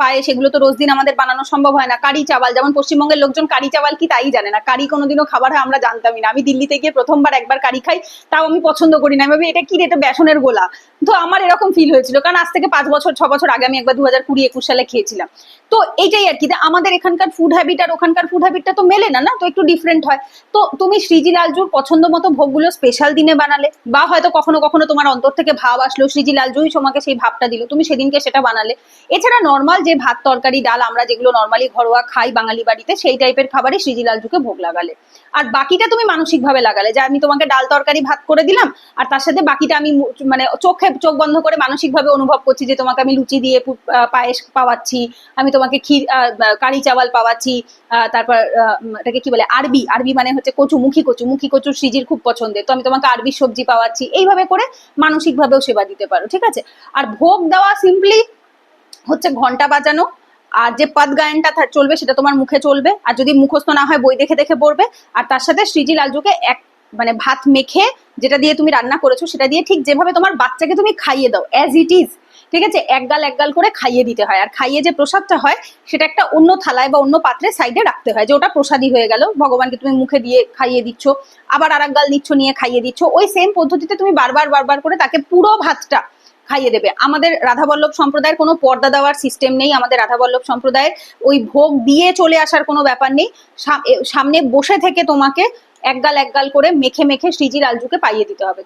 পায়ে, সেগুলো তো রোজ দিন আমাদের বানানো সম্ভব হয় না। কারি চাওয়াল, যেমন পশ্চিমবঙ্গের লোকজন কারি চাওয়াল কি তাই জানে না, কারি কোনোদিনও খাবার হয় আমরা জানতামই না। আমি দিল্লিতে গিয়ে প্রথমবার একবার কারি খাই, তাও আমি পছন্দ করি না। আমি ভাবি এটা কি রে, এটা বেসনের গোলা। তো আমার এরকম ফিল হয়েছিল, কারণ আজ থেকে 5-6 বছর আগে আমি একবার 2020-21 সালে খেয়েছিলাম। তো এইটাই আর কি, আমাদের এখানকার ফুড হ্যাবিট আর ওখানকার ফুড হ্যাবিটটা তো মেলে না, না, তো একটু ডিফারেন্ট হয়। তো তুমি সৃজি লালজুর পছন্দ মতো ভোগগুলো স্পেশাল দিনে বানালে, বা হয়তো কখনো কখনো তোমার অন্তর থেকে ভাব আসলো, সৃজি লালজুই তোমাকে সেই ভাবটা দিল, তুমি সেদিনকে সেটা বানালে। এছাড়া নর্মাল যে ভাত তরকারি ডাল আমরা যেগুলো নর্মালি ঘরোয়া খাই বাঙালি বাড়িতে, সেই টাইপের খাবারই সৃজি লালজুকে ভোগ লাগালে। আর বাকিটা তুমি মানসিক ভাবে লাগালে, যে আমি তোমাকে ডাল তরকারি ভাত করে দিলাম, আর তার সাথে বাকিটা আমি মানে চোখ বন্ধ করে মানসিক ভাবে অনুভব করছি যে তোমাকে আমি লুচি দিয়ে পায়েস পাওয়াচ্ছি, আমি তোমাকে ক্ষীর, কারি চাওয়াল পাওয়াচ্ছি, তারপর এটাকে কি বলে, আরবি, আরবি মানে হচ্ছে কচু, মুখী কচু সৃজির খুব পছন্দের, তো আমি তোমাকে আরবি সবজি পাওয়াচ্ছি। এইভাবে করে মানসিক ভাবেও সেবা দিতে পারো, ঠিক আছে। আর ভোগ দেওয়া সিম্পলি হচ্ছে ঘন্টা বাজানো, আর যে পদ গায়নটা চলবে সেটা তোমার মুখে চলবে, আর যদি মুখস্থ না হয় বই দেখে দেখে পড়বে। আর তার সাথে সৃজি লালজুকে মানে ভাত মেখে, যেটা দিয়ে তুমি রান্না করেছো সেটা দিয়ে ঠিক যেভাবে তোমার বাচ্চাকে তুমি খাইয়ে দাও অ্যাজ ইট ইজ, ঠিক আছে, এক গাল করে খাইয়ে দিতে হয়। আর খাইয়ে যে প্রসাদটা হয় সেটা একটা অন্য থালায় বা অন্য পাত্রে সাইডে রাখতে হয়, যে ওটা প্রসাদই হয়ে গেল, ভগবানকে তুমি মুখে দিয়ে খাইয়ে দিচ্ছ, আবার আর এক গাল নিচ্ছ, নিয়ে খাইয়ে দিচ্ছ। ওই সেম পদ্ধতিতে তুমি বারবার করে তাকে পুরো ভাতটা খাইয়ে দেবে। আমাদের রাধাবল্লভ সম্প্রদায়ের কোনো পর্দা দেওয়ার সিস্টেম নেই, আমাদের রাধাবল্লভ সম্প্রদায়ের ওই ভোগ দিয়ে চলে আসার কোনো ব্যাপার নেই। সামনে বসে থেকে তোমাকে এক গাল করে মেখে মেখে শ্রীজি লালজুকে পাইয়ে দিতে হবে।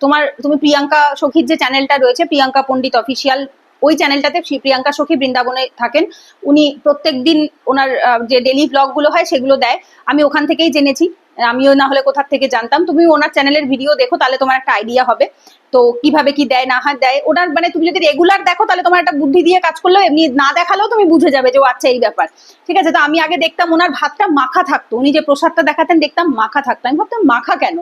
তুমি প্রিয়াঙ্কা সখীর যে চ্যানেলটা রয়েছে, প্রিয়াঙ্কা পণ্ডিত অফিসিয়াল, ওই চ্যানেলটাতে প্রিয়াঙ্কা সখী বৃন্দাবনে থাকেন, উনি প্রত্যেকদিন ওনার যে ডেলি ব্লগ গুলো হয় সেগুলো দেয়, আমি ওখান থেকেই জেনেছি, আমিও না হলে কোথা থেকে জানতাম। তুমি ওনার চ্যানেলের ভিডিও দেখো, তাহলে তোমার একটা আইডিয়া হবে তো কিভাবে কি দেয় না দেয় ওনার, মানে তুমি যদি রেগুলার দেখো তাহলে তোমার একটা বুদ্ধি দিয়ে কাজ করলেও, এমনি না দেখালেও তুমি বুঝে যাবে যে ও আচ্ছা এই ব্যাপার। ঠিক আছে, তো আমি আগে দেখতাম ওনার ভাতটা মাখা থাকতো, উনি যে প্রসাদটা দেখাতেন দেখতাম মাখা থাকতো, আমি ভাবতাম মাখা কেন।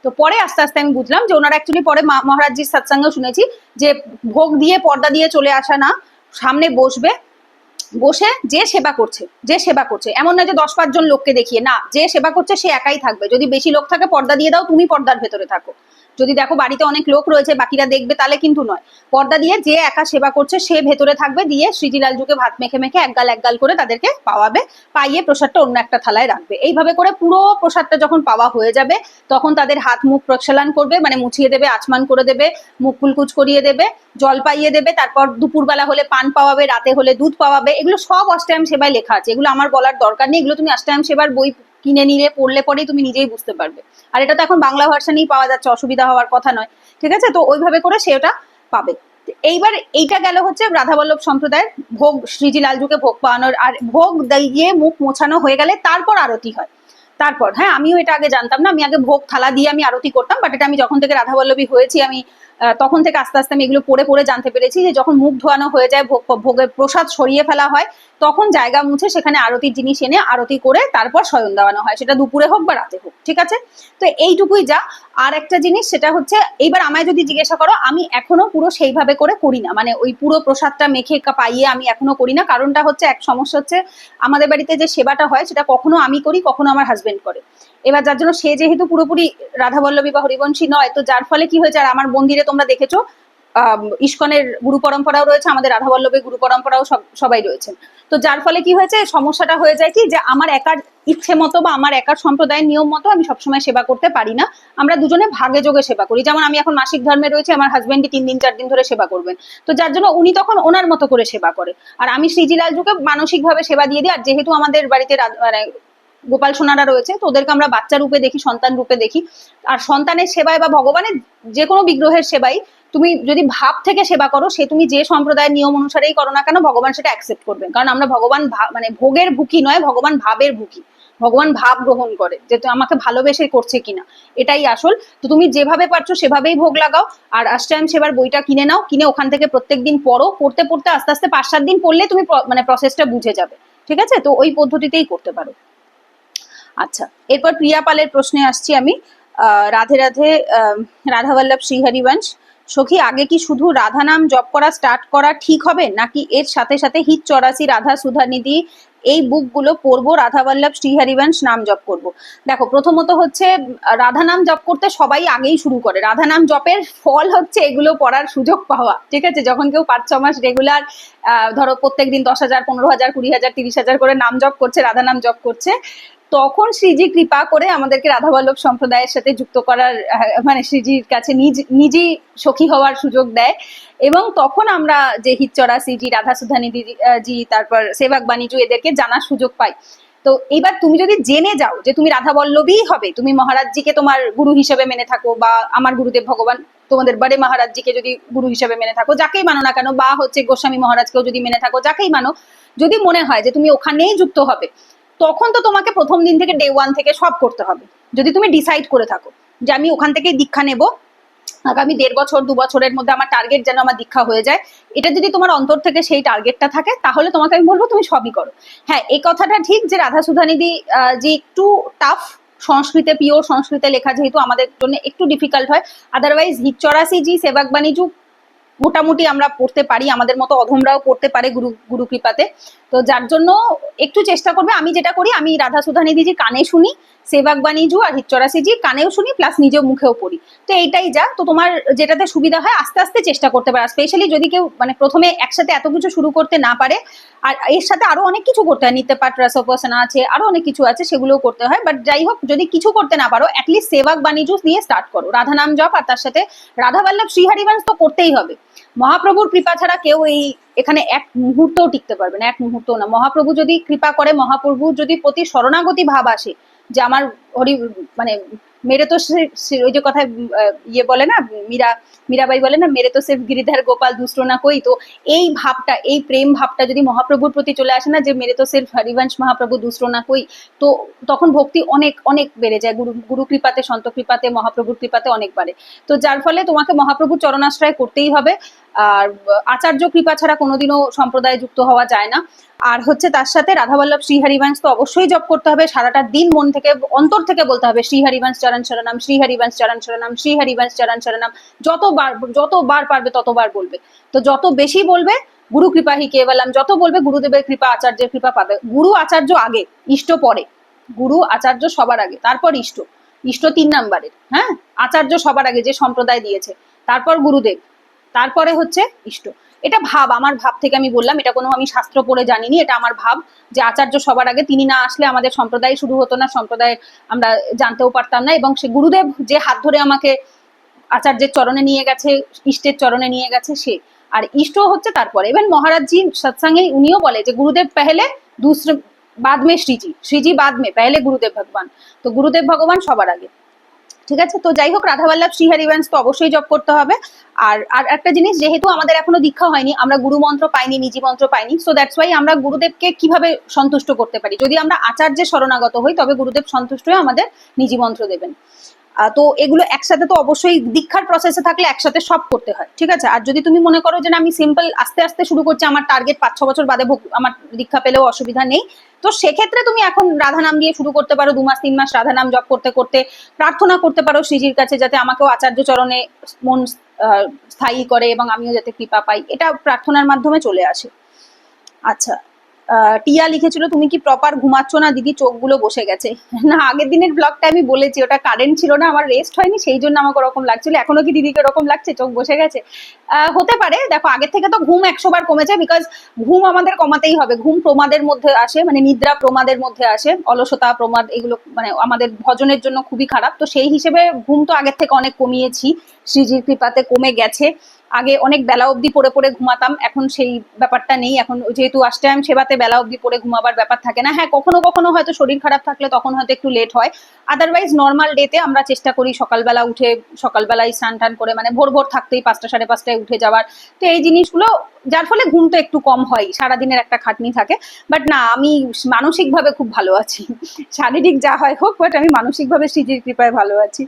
তো পরে আস্তে আস্তে আমি বুঝলাম যে ওনার অ্যাকচুয়ালি পরে মহারাজজির সৎসঙ্গেও শুনেছি যে ভোগ দিয়ে পর্দা দিয়ে চলে আসা না, সামনে বসবে, বসে যে সেবা করছে এমন না যে 10-5 জন লোককে দেখিয়ে, না, যে সেবা করছে সে একাই থাকবে। যদি বেশি লোক থাকে পর্দা দিয়ে দাও, তুমি পর্দার ভেতরে থাকো। যদি দেখো বাড়িতে অনেক লোক রয়েছে বাকিরা দেখবে, তাহলে কিন্তু নয়। পর্দা দিয়ে যে একা সেবা করছে সে ভেতরে থাকবে, দিয়ে শ্রীজি লালজুকে ভাত মেখে মেখে এক গাল করে তাদেরকে পাওয়াবে, পাইয়ে প্রসাদটা অন্য একটা থালায় রাখবে। এইভাবে করে পুরো প্রসাদটা যখন পাওয়া হয়ে যাবে তখন তাদের হাত মুখ প্রক্ষালন করবে, মানে মুছিয়ে দেবে, আচমান করে দেবে, মুখ কুলকুচ করিয়ে দেবে, জল পাইয়ে দেবে, তারপর দুপুরবেলা হলে পান পাওয়াবে, রাতে হলে দুধ পাওয়াবে। এগুলো সব অষ্টায়ম সেবায় লেখা আছে, এগুলো আমার বলার দরকার নেই, এগুলো তুমি অষ্টায়ম সেবার বই কিনে নিলে পড়লে পরেই তুমি নিজেই বুঝতে পারবে। আর এটা তো এখন বাংলা ভার্সানেই পাওয়া যাচ্ছে, অসুবিধা হওয়ার কথা নয়। ঠিক আছে, তো ওইভাবে করে সে ওটা পাবে। এইবার এইটা গেল হচ্ছে রাধাবল্লভ সম্প্রদায়ের ভোগ, শ্রীজি লালজুকে ভোগ পাওয়ানোর। আর ভোগ দিয়ে মুখ মোছানো হয়ে গেলে তারপর আরতি হয়। তারপর, হ্যাঁ, আমিও এটা আগে জানতাম না, আমি আগে ভোগ থালা দিয়ে আমি আরতি করতাম, বাট এটা আমি যখন থেকে রাধাবল্লভী হয়েছি আমি তখন থেকে আস্তে আস্তে আমি এগুলো পড়ে পড়ে জানতে পেরেছি যে যখন মুখ ধোয়ানো হয়ে যায়, ভোগের প্রসাদ সরিয়ে ফেলা হয়, তখন জায়গা মুছে সেখানে আরতির জিনিস এনে আরতি করে তারপর শয়ন দেওয়ানো হয়, সেটা দুপুরে হোক বা রাতে হোক। ঠিক আছে, তো এইটুকুই যা। আর একটা জিনিস সেটা হচ্ছে, এইবার আমায় যদি জিজ্ঞাসা করো, আমি এখনো পুরো সেইভাবে করে করি না, মানে ওই পুরো প্রসাদটা মেখে পাইয়ে আমি এখনো করি না। কারণটা হচ্ছে, এক সমস্যা হচ্ছে আমাদের বাড়িতে যে সেবাটা হয় সেটা কখনো আমি করি, কখনো আমার হাজবেন্ড করে। এবার যার জন্য সে যেহেতু পুরোপুরি রাধাবল্লভী বা হরিবংশী নয়, তো যার ফলে কি হয়েছে, আর আমার মন্দিরে তোমরা দেখেছো ইস্কনের গুরু পরম্পরাও রয়েছে, আমাদের রাধাবল্লভীর গুরু পরম্পরাও সবাই রয়েছেন। তো যার ফলে কি হয়েছে, সমস্যাটা হয়ে যায় কি, যে আমার একার ইচ্ছে মতো বা আমার একার সম্প্রদায়ের নিয়ম মতো আমি সবসময় সেবা করতে পারি না। আমরা দুজনে ভাগে যোগে সেবা করি। যেমন আমি এখন মাসিক ধর্মে রয়েছে, আমার হাজবেন্ডই 3 দিন 4 দিন ধরে সেবা করবেন, তো যার জন্য উনি তখন ওনার মতো করে সেবা করে, আর আমি শ্রীজি লালজুকে মানসিকভাবে সেবা দিয়ে দিই। আর যেহেতু আমাদের বাড়িতে মানে গোপাল সোনারা রয়েছে, তো ওদেরকে আমরা বাচ্চা রূপে দেখি, সন্তান রূপে দেখি। আর সন্তানের সেবায় বা ভগবানের যে কোনো বিগ্রহের সেবাই তুমি যদি ভাব থেকে সেবা করো, সে তুমি যে সম্প্রদায়ের নিয়ম অনুসারেই করো না কেন, ভগবান সেটা অ্যাকসেপ্ট করবেন। কারণ আমরা ভগবান মানে ভোগের ভুকি নয়, ভগবান ভাবের ভুকি। ভগবান ভাব গ্রহণ করে যে আমাকে ভালোবেসে করছে কিনা, এটাই আসল। তো তুমি যেভাবে পারছো সেভাবেই ভোগ লাগাও। আর অষ্টায়ম সেবার বইটা কিনে নাও, কিনে ওখান থেকে প্রত্যেকদিন পড়ো, পড়তে পড়তে আস্তে আস্তে 5-7 দিন পড়লে তুমি মানে প্রসেসটা বুঝে যাবে। ঠিক আছে, তো ওই পদ্ধতিতেই করতে পারো। আচ্ছা, এরপর প্রিয়া পালের প্রশ্নে আসছি আমি। রাধে রাধে, রাধাবল্লভ শ্রীহরিবংশ। সখী, আগে কি শুধু রাধা নাম জপ করা স্টার্ট করা ঠিক হবে, নাকি এর সাথে সাথে হিত 84, রাধা সুধানিধি এই বুকগুলো পড়বো, রাধাবল্লভ শ্রীহরিবংশ নাম জপ করব? দেখো, প্রথমত হচ্ছে রাধা নাম জপ করতে সবাই আগেই শুরু করে। রাধা নাম জপের ফল হচ্ছে এগুলো পড়ার সুযোগ পাওয়া। ঠিক আছে, যখন কেউ 5-6 মাস রেগুলার ধরো প্রত্যেকদিন 10,000, 15,000, 20,000, 30,000 করে নাম জপ করছে, রাধা নাম জপ করছে, তখন শ্রীজি কৃপা করে আমাদেরকে রাধাবল্লভ সম্প্রদায়ের সাথে যুক্ত করার, মানে শ্রীজির কাছে নিজেই সখী হওয়ার সুযোগ দেয়। এবং তখন আমরা যে হিত 84 জি, রাধা সুধানিধি জি, তারপর সেবক বাণীজু, এদেরকে জানার সুযোগ পাই। তো এবার তুমি যদি জেনে যাও যে তুমি রাধাবল্লভী হবে, তুমি মহারাজজিকে তোমার গুরু হিসেবে মেনে থাকো, বা আমার গুরুদেব ভগবান তোমাদের বড়ে মহারাজজিকে যদি গুরু হিসেবে মেনে থাকো, যাকেই মানো না কেন, বা হচ্ছে গোস্বামী মহারাজকেও যদি মেনে থাকো, যাকেই মানো, যদি মনে হয় যে তুমি ওখানেই যুক্ত হবে, তখন তো তোমাকে প্রথম দিন থেকে ডে 1 থেকে সব করতে হবে। যদি তুমি ডিসাইড করে থাকো যে আমি ওখান থেকেই দীক্ষা নেব, আগামী 1.5 বছর 2 বছরের মধ্যে আমার টার্গেট যেন আমার দীক্ষা হয়ে যায়, এটা যদি তোমার অন্তর থেকে সেই টার্গেটটা থাকে, তাহলে তোমাকে আমি বলবো তুমি সবই করো। হ্যাঁ, এই কথাটা ঠিক যে রাধা সুধানিধি যে একটু টাফ, সংস্কৃতে, পিওর সংস্কৃতে লেখা, যেহেতু আমাদের জন্য একটু ডিফিকাল্ট হয়। আদারওয়াইজ হিত 84 জি, সেবক বাণীজু মোটামুটি আমরা পড়তে পারি, আমাদের মতো অধমরাও পড়তে পারে গুরু কৃপাতে। তো যার জন্য একটু চেষ্টা করবে। আমি যেটা করি, আমি রাধা সুধানিধি জি কানে শুনি, সেবাক বাণীজু আর হিচ্চরাসিজি কানেও শুনি প্লাস নিজেও মুখেও পড়ি। তো এইটাই যা, তো তোমার যেটাতে সুবিধা হয় আস্তে আস্তে চেষ্টা করতে পারো, স্পেশালি যদি কেউ মানে প্রথমে একসাথে এত কিছু শুরু করতে না পারে, আর এর সাথে আরো অনেক কিছু করতে হয়, নিত্যপাঠ রসোপাসনা আছে, আরো অনেক কিছু আছে, সেগুলোও করতে হয়। বাট যাই হোক, যদি কিছু করতে না পারো অ্যাটলিস্ট সেবাক বাণীজু দিয়ে স্টার্ট করো, রাধা নাম জপ, আর তার সাথে রাধা বল্লভ শ্রীহরিবংশ তো করতেই হবে। মহাপ্রভুর কৃপা ছাড়া কেউ এখানে এক মুহূর্তও টিকতে পারবে না, এক মুহূর্তও না। মহাপ্রভু যদি কৃপা করে, মহাপ্রভু যদি প্রতি শরণাগতি ভাব আসে যে আমার হরি মানে মেরে তো ওই যে কথায় ইয়ে বলে না, মীরাবাই বলে না, মেরে তো সে গিরিধার গোপাল দুষ্ট না কই, তো এই ভাবটা, এই প্রেম ভাবটা যদি মহাপ্রভুর প্রতি চলে আসে না, যে মেরে তো সির্ফ হরিবংশ মহাপ্রভু দুষ্ট না কই, তো তখন ভক্তি অনেক অনেক বেড়ে যায়, গুরু কৃপাতে, সন্ত কৃপাতে, মহাপ্রভুর কৃপাতে অনেক বাড়ে। তো যার ফলে তোমাকে মহাপ্রভুর চরণাশ্রয় করতেই হবে। আর আচার্য কৃপা ছাড়া কোনোদিনও সম্প্রদায় যুক্ত হওয়া যায় না। আর হচ্ছে তার সাথে রাধাবল্লভ শ্রীহরিবংশ তো অবশ্যই জপ করতে হবে, সারাটা দিন মন থেকে অন্তর থেকে বলতে হবে শ্রীহরিবংশ চরণ শরণাম, শ্রীহরিবংশ চরণ শরণাম, শ্রীহরিবংশ চরণ শরণাম। যতবার পারবে ততবার বলবে। তো যত বেশি বলবে, গুরু কৃপা হি কেবলম, যত বলবে গুরুদেবের কৃপা, আচার্যের কৃপা পাবে। গুরু আচার্য আগে, ইষ্ট পরে। গুরু আচার্য সবার আগে, তারপর ইষ্ট। ইষ্ট 3 নাম্বারের, হ্যাঁ। আচার্য সবার আগে, যে সম্প্রদায় দিয়েছে, তারপর গুরুদেব, তারপরে হচ্ছে ইষ্ট। এটা ভাব, আমার ভাব থেকে আমি বললাম, এটা কোনো আমি শাস্ত্র পড়ে জানিনি, এটা আমার ভাব যে আচার্য সবার আগে, তিনি না আসলে আমাদের সম্প্রদায় শুরু হতো না, সম্প্রদায়ের আমরা জানতেও পারতাম না। এবং সে গুরুদেব যে হাত ধরে আমাকে আচার্যের চরণে নিয়ে গেছে, ইষ্টের চরণে নিয়ে গেছে, সে। আর ইষ্ট হচ্ছে তারপরে। ইভেন মহারাজজি সৎসঙ্গে উনিও বলে যে গুরুদেব পেহলে, दूसरे बाद में श्रीजी, श्रीजी बाद में, पहले गुरुदेव भगवान। তো গুরুদেব ভগবান সবার আগে, ঠিক আছে। তো যাই হোক, রাধাবল্লভ শ্রীহরিবংশ তো অবশ্যই জপ করতে হবে। আর আর একটা জিনিস, যেহেতু আমাদের এখনো দীক্ষা হয়নি, আমরা গুরু মন্ত্র পাইনি, নিজি মন্ত্র পাইনি, সো দ্যাটস ওয়াই আমরা গুরুদেবকে কিভাবে সন্তুষ্ট করতে পারি, যদি আমরা আচার্যের শরণাগত হই, তবে গুরুদেব সন্তুষ্ট হয়ে আমাদের নিজি মন্ত্র দেবেন। তো এগুলো একসাথে তো অবশ্যই দীক্ষার প্রসেসে থাকলে একসাথে সব করতে হয়, ঠিক আছে। আর যদি তুমি মনে করো যে না, আমি সিম্পল আস্তে আস্তে শুরু করছি, আমার টার্গেট 5-6 বছর বাদে আমার দীক্ষা পেলেও অসুবিধা নেই, তো সেক্ষেত্রে তুমি এখন রাধা নাম দিয়ে শুরু করতে পারো। 2 মাস 3 মাস রাধা নাম জপ করতে করতে প্রার্থনা করতে পারো শ্রীজির কাছে, যাতে আমাকেও আচার্য চরণে মন স্থায়ী করে এবং আমিও যাতে কৃপা পাই, এটা প্রার্থনার মাধ্যমে চলে আসে। আচ্ছা, টিয়া লিখেছিল, তুমি কি প্রপার ঘুমাচ্ছ না দিদি, চোখগুলো বসে গেছে। না, আগের দিনের ব্লগটা আমি বলেছি, ওটা কারেন্ট ছিল না, আমার রেস্ট হয়নি, সেই জন্য আমাকে ওরকম লাগছিল। এখনো কি দিদিকে ওরকম লাগছে, চোখ বসে গেছে? হতে পারে। দেখো, আগের থেকে তো ঘুম 100 বার কমেছে, বিকজ ঘুম আমাদের কমাতেই হবে। ঘুম প্রমাদের মধ্যে আসে, মানে নিদ্রা প্রমাদের মধ্যে আসে, অলসতা প্রমাদ, এগুলো মানে আমাদের ভজনের জন্য খুবই খারাপ। তো সেই হিসেবে ঘুম তো আগের থেকে অনেক কমিয়েছি, শ্রীজির কৃপাতে কমে গেছে। আগে অনেক বেলা অবধি পড়ে পড়ে ঘুমাতাম, এখন সেই ব্যাপারটা নেই। এখন যেহেতু অষ্টআয়ন সেবাতে বেলা অবধি পড়ে ঘুমাবার ব্যাপার থাকে না। হ্যাঁ, কখনো কখনো হয়তো শরীর খারাপ থাকলে তখন হয়তো একটু লেট হয়, আদারওয়াইজ নর্মাল ডেতে আমরা চেষ্টা করি সকালবেলা উঠে, সকালবেলায় স্নান টান করে, মানে ভোর ভোর থাকতেই 5টা 5:30টায় উঠে যাওয়ার। তো এই জিনিসগুলো, যার ফলে ঘুম তো একটু কম হয়, সারাদিনের একটা খাটনি থাকে। বাট না, আমি মানসিকভাবে খুব ভালো আছি। শারীরিক যা হয় হোক, বাট আমি মানসিকভাবে শ্রীজির কৃপায় ভালো আছি।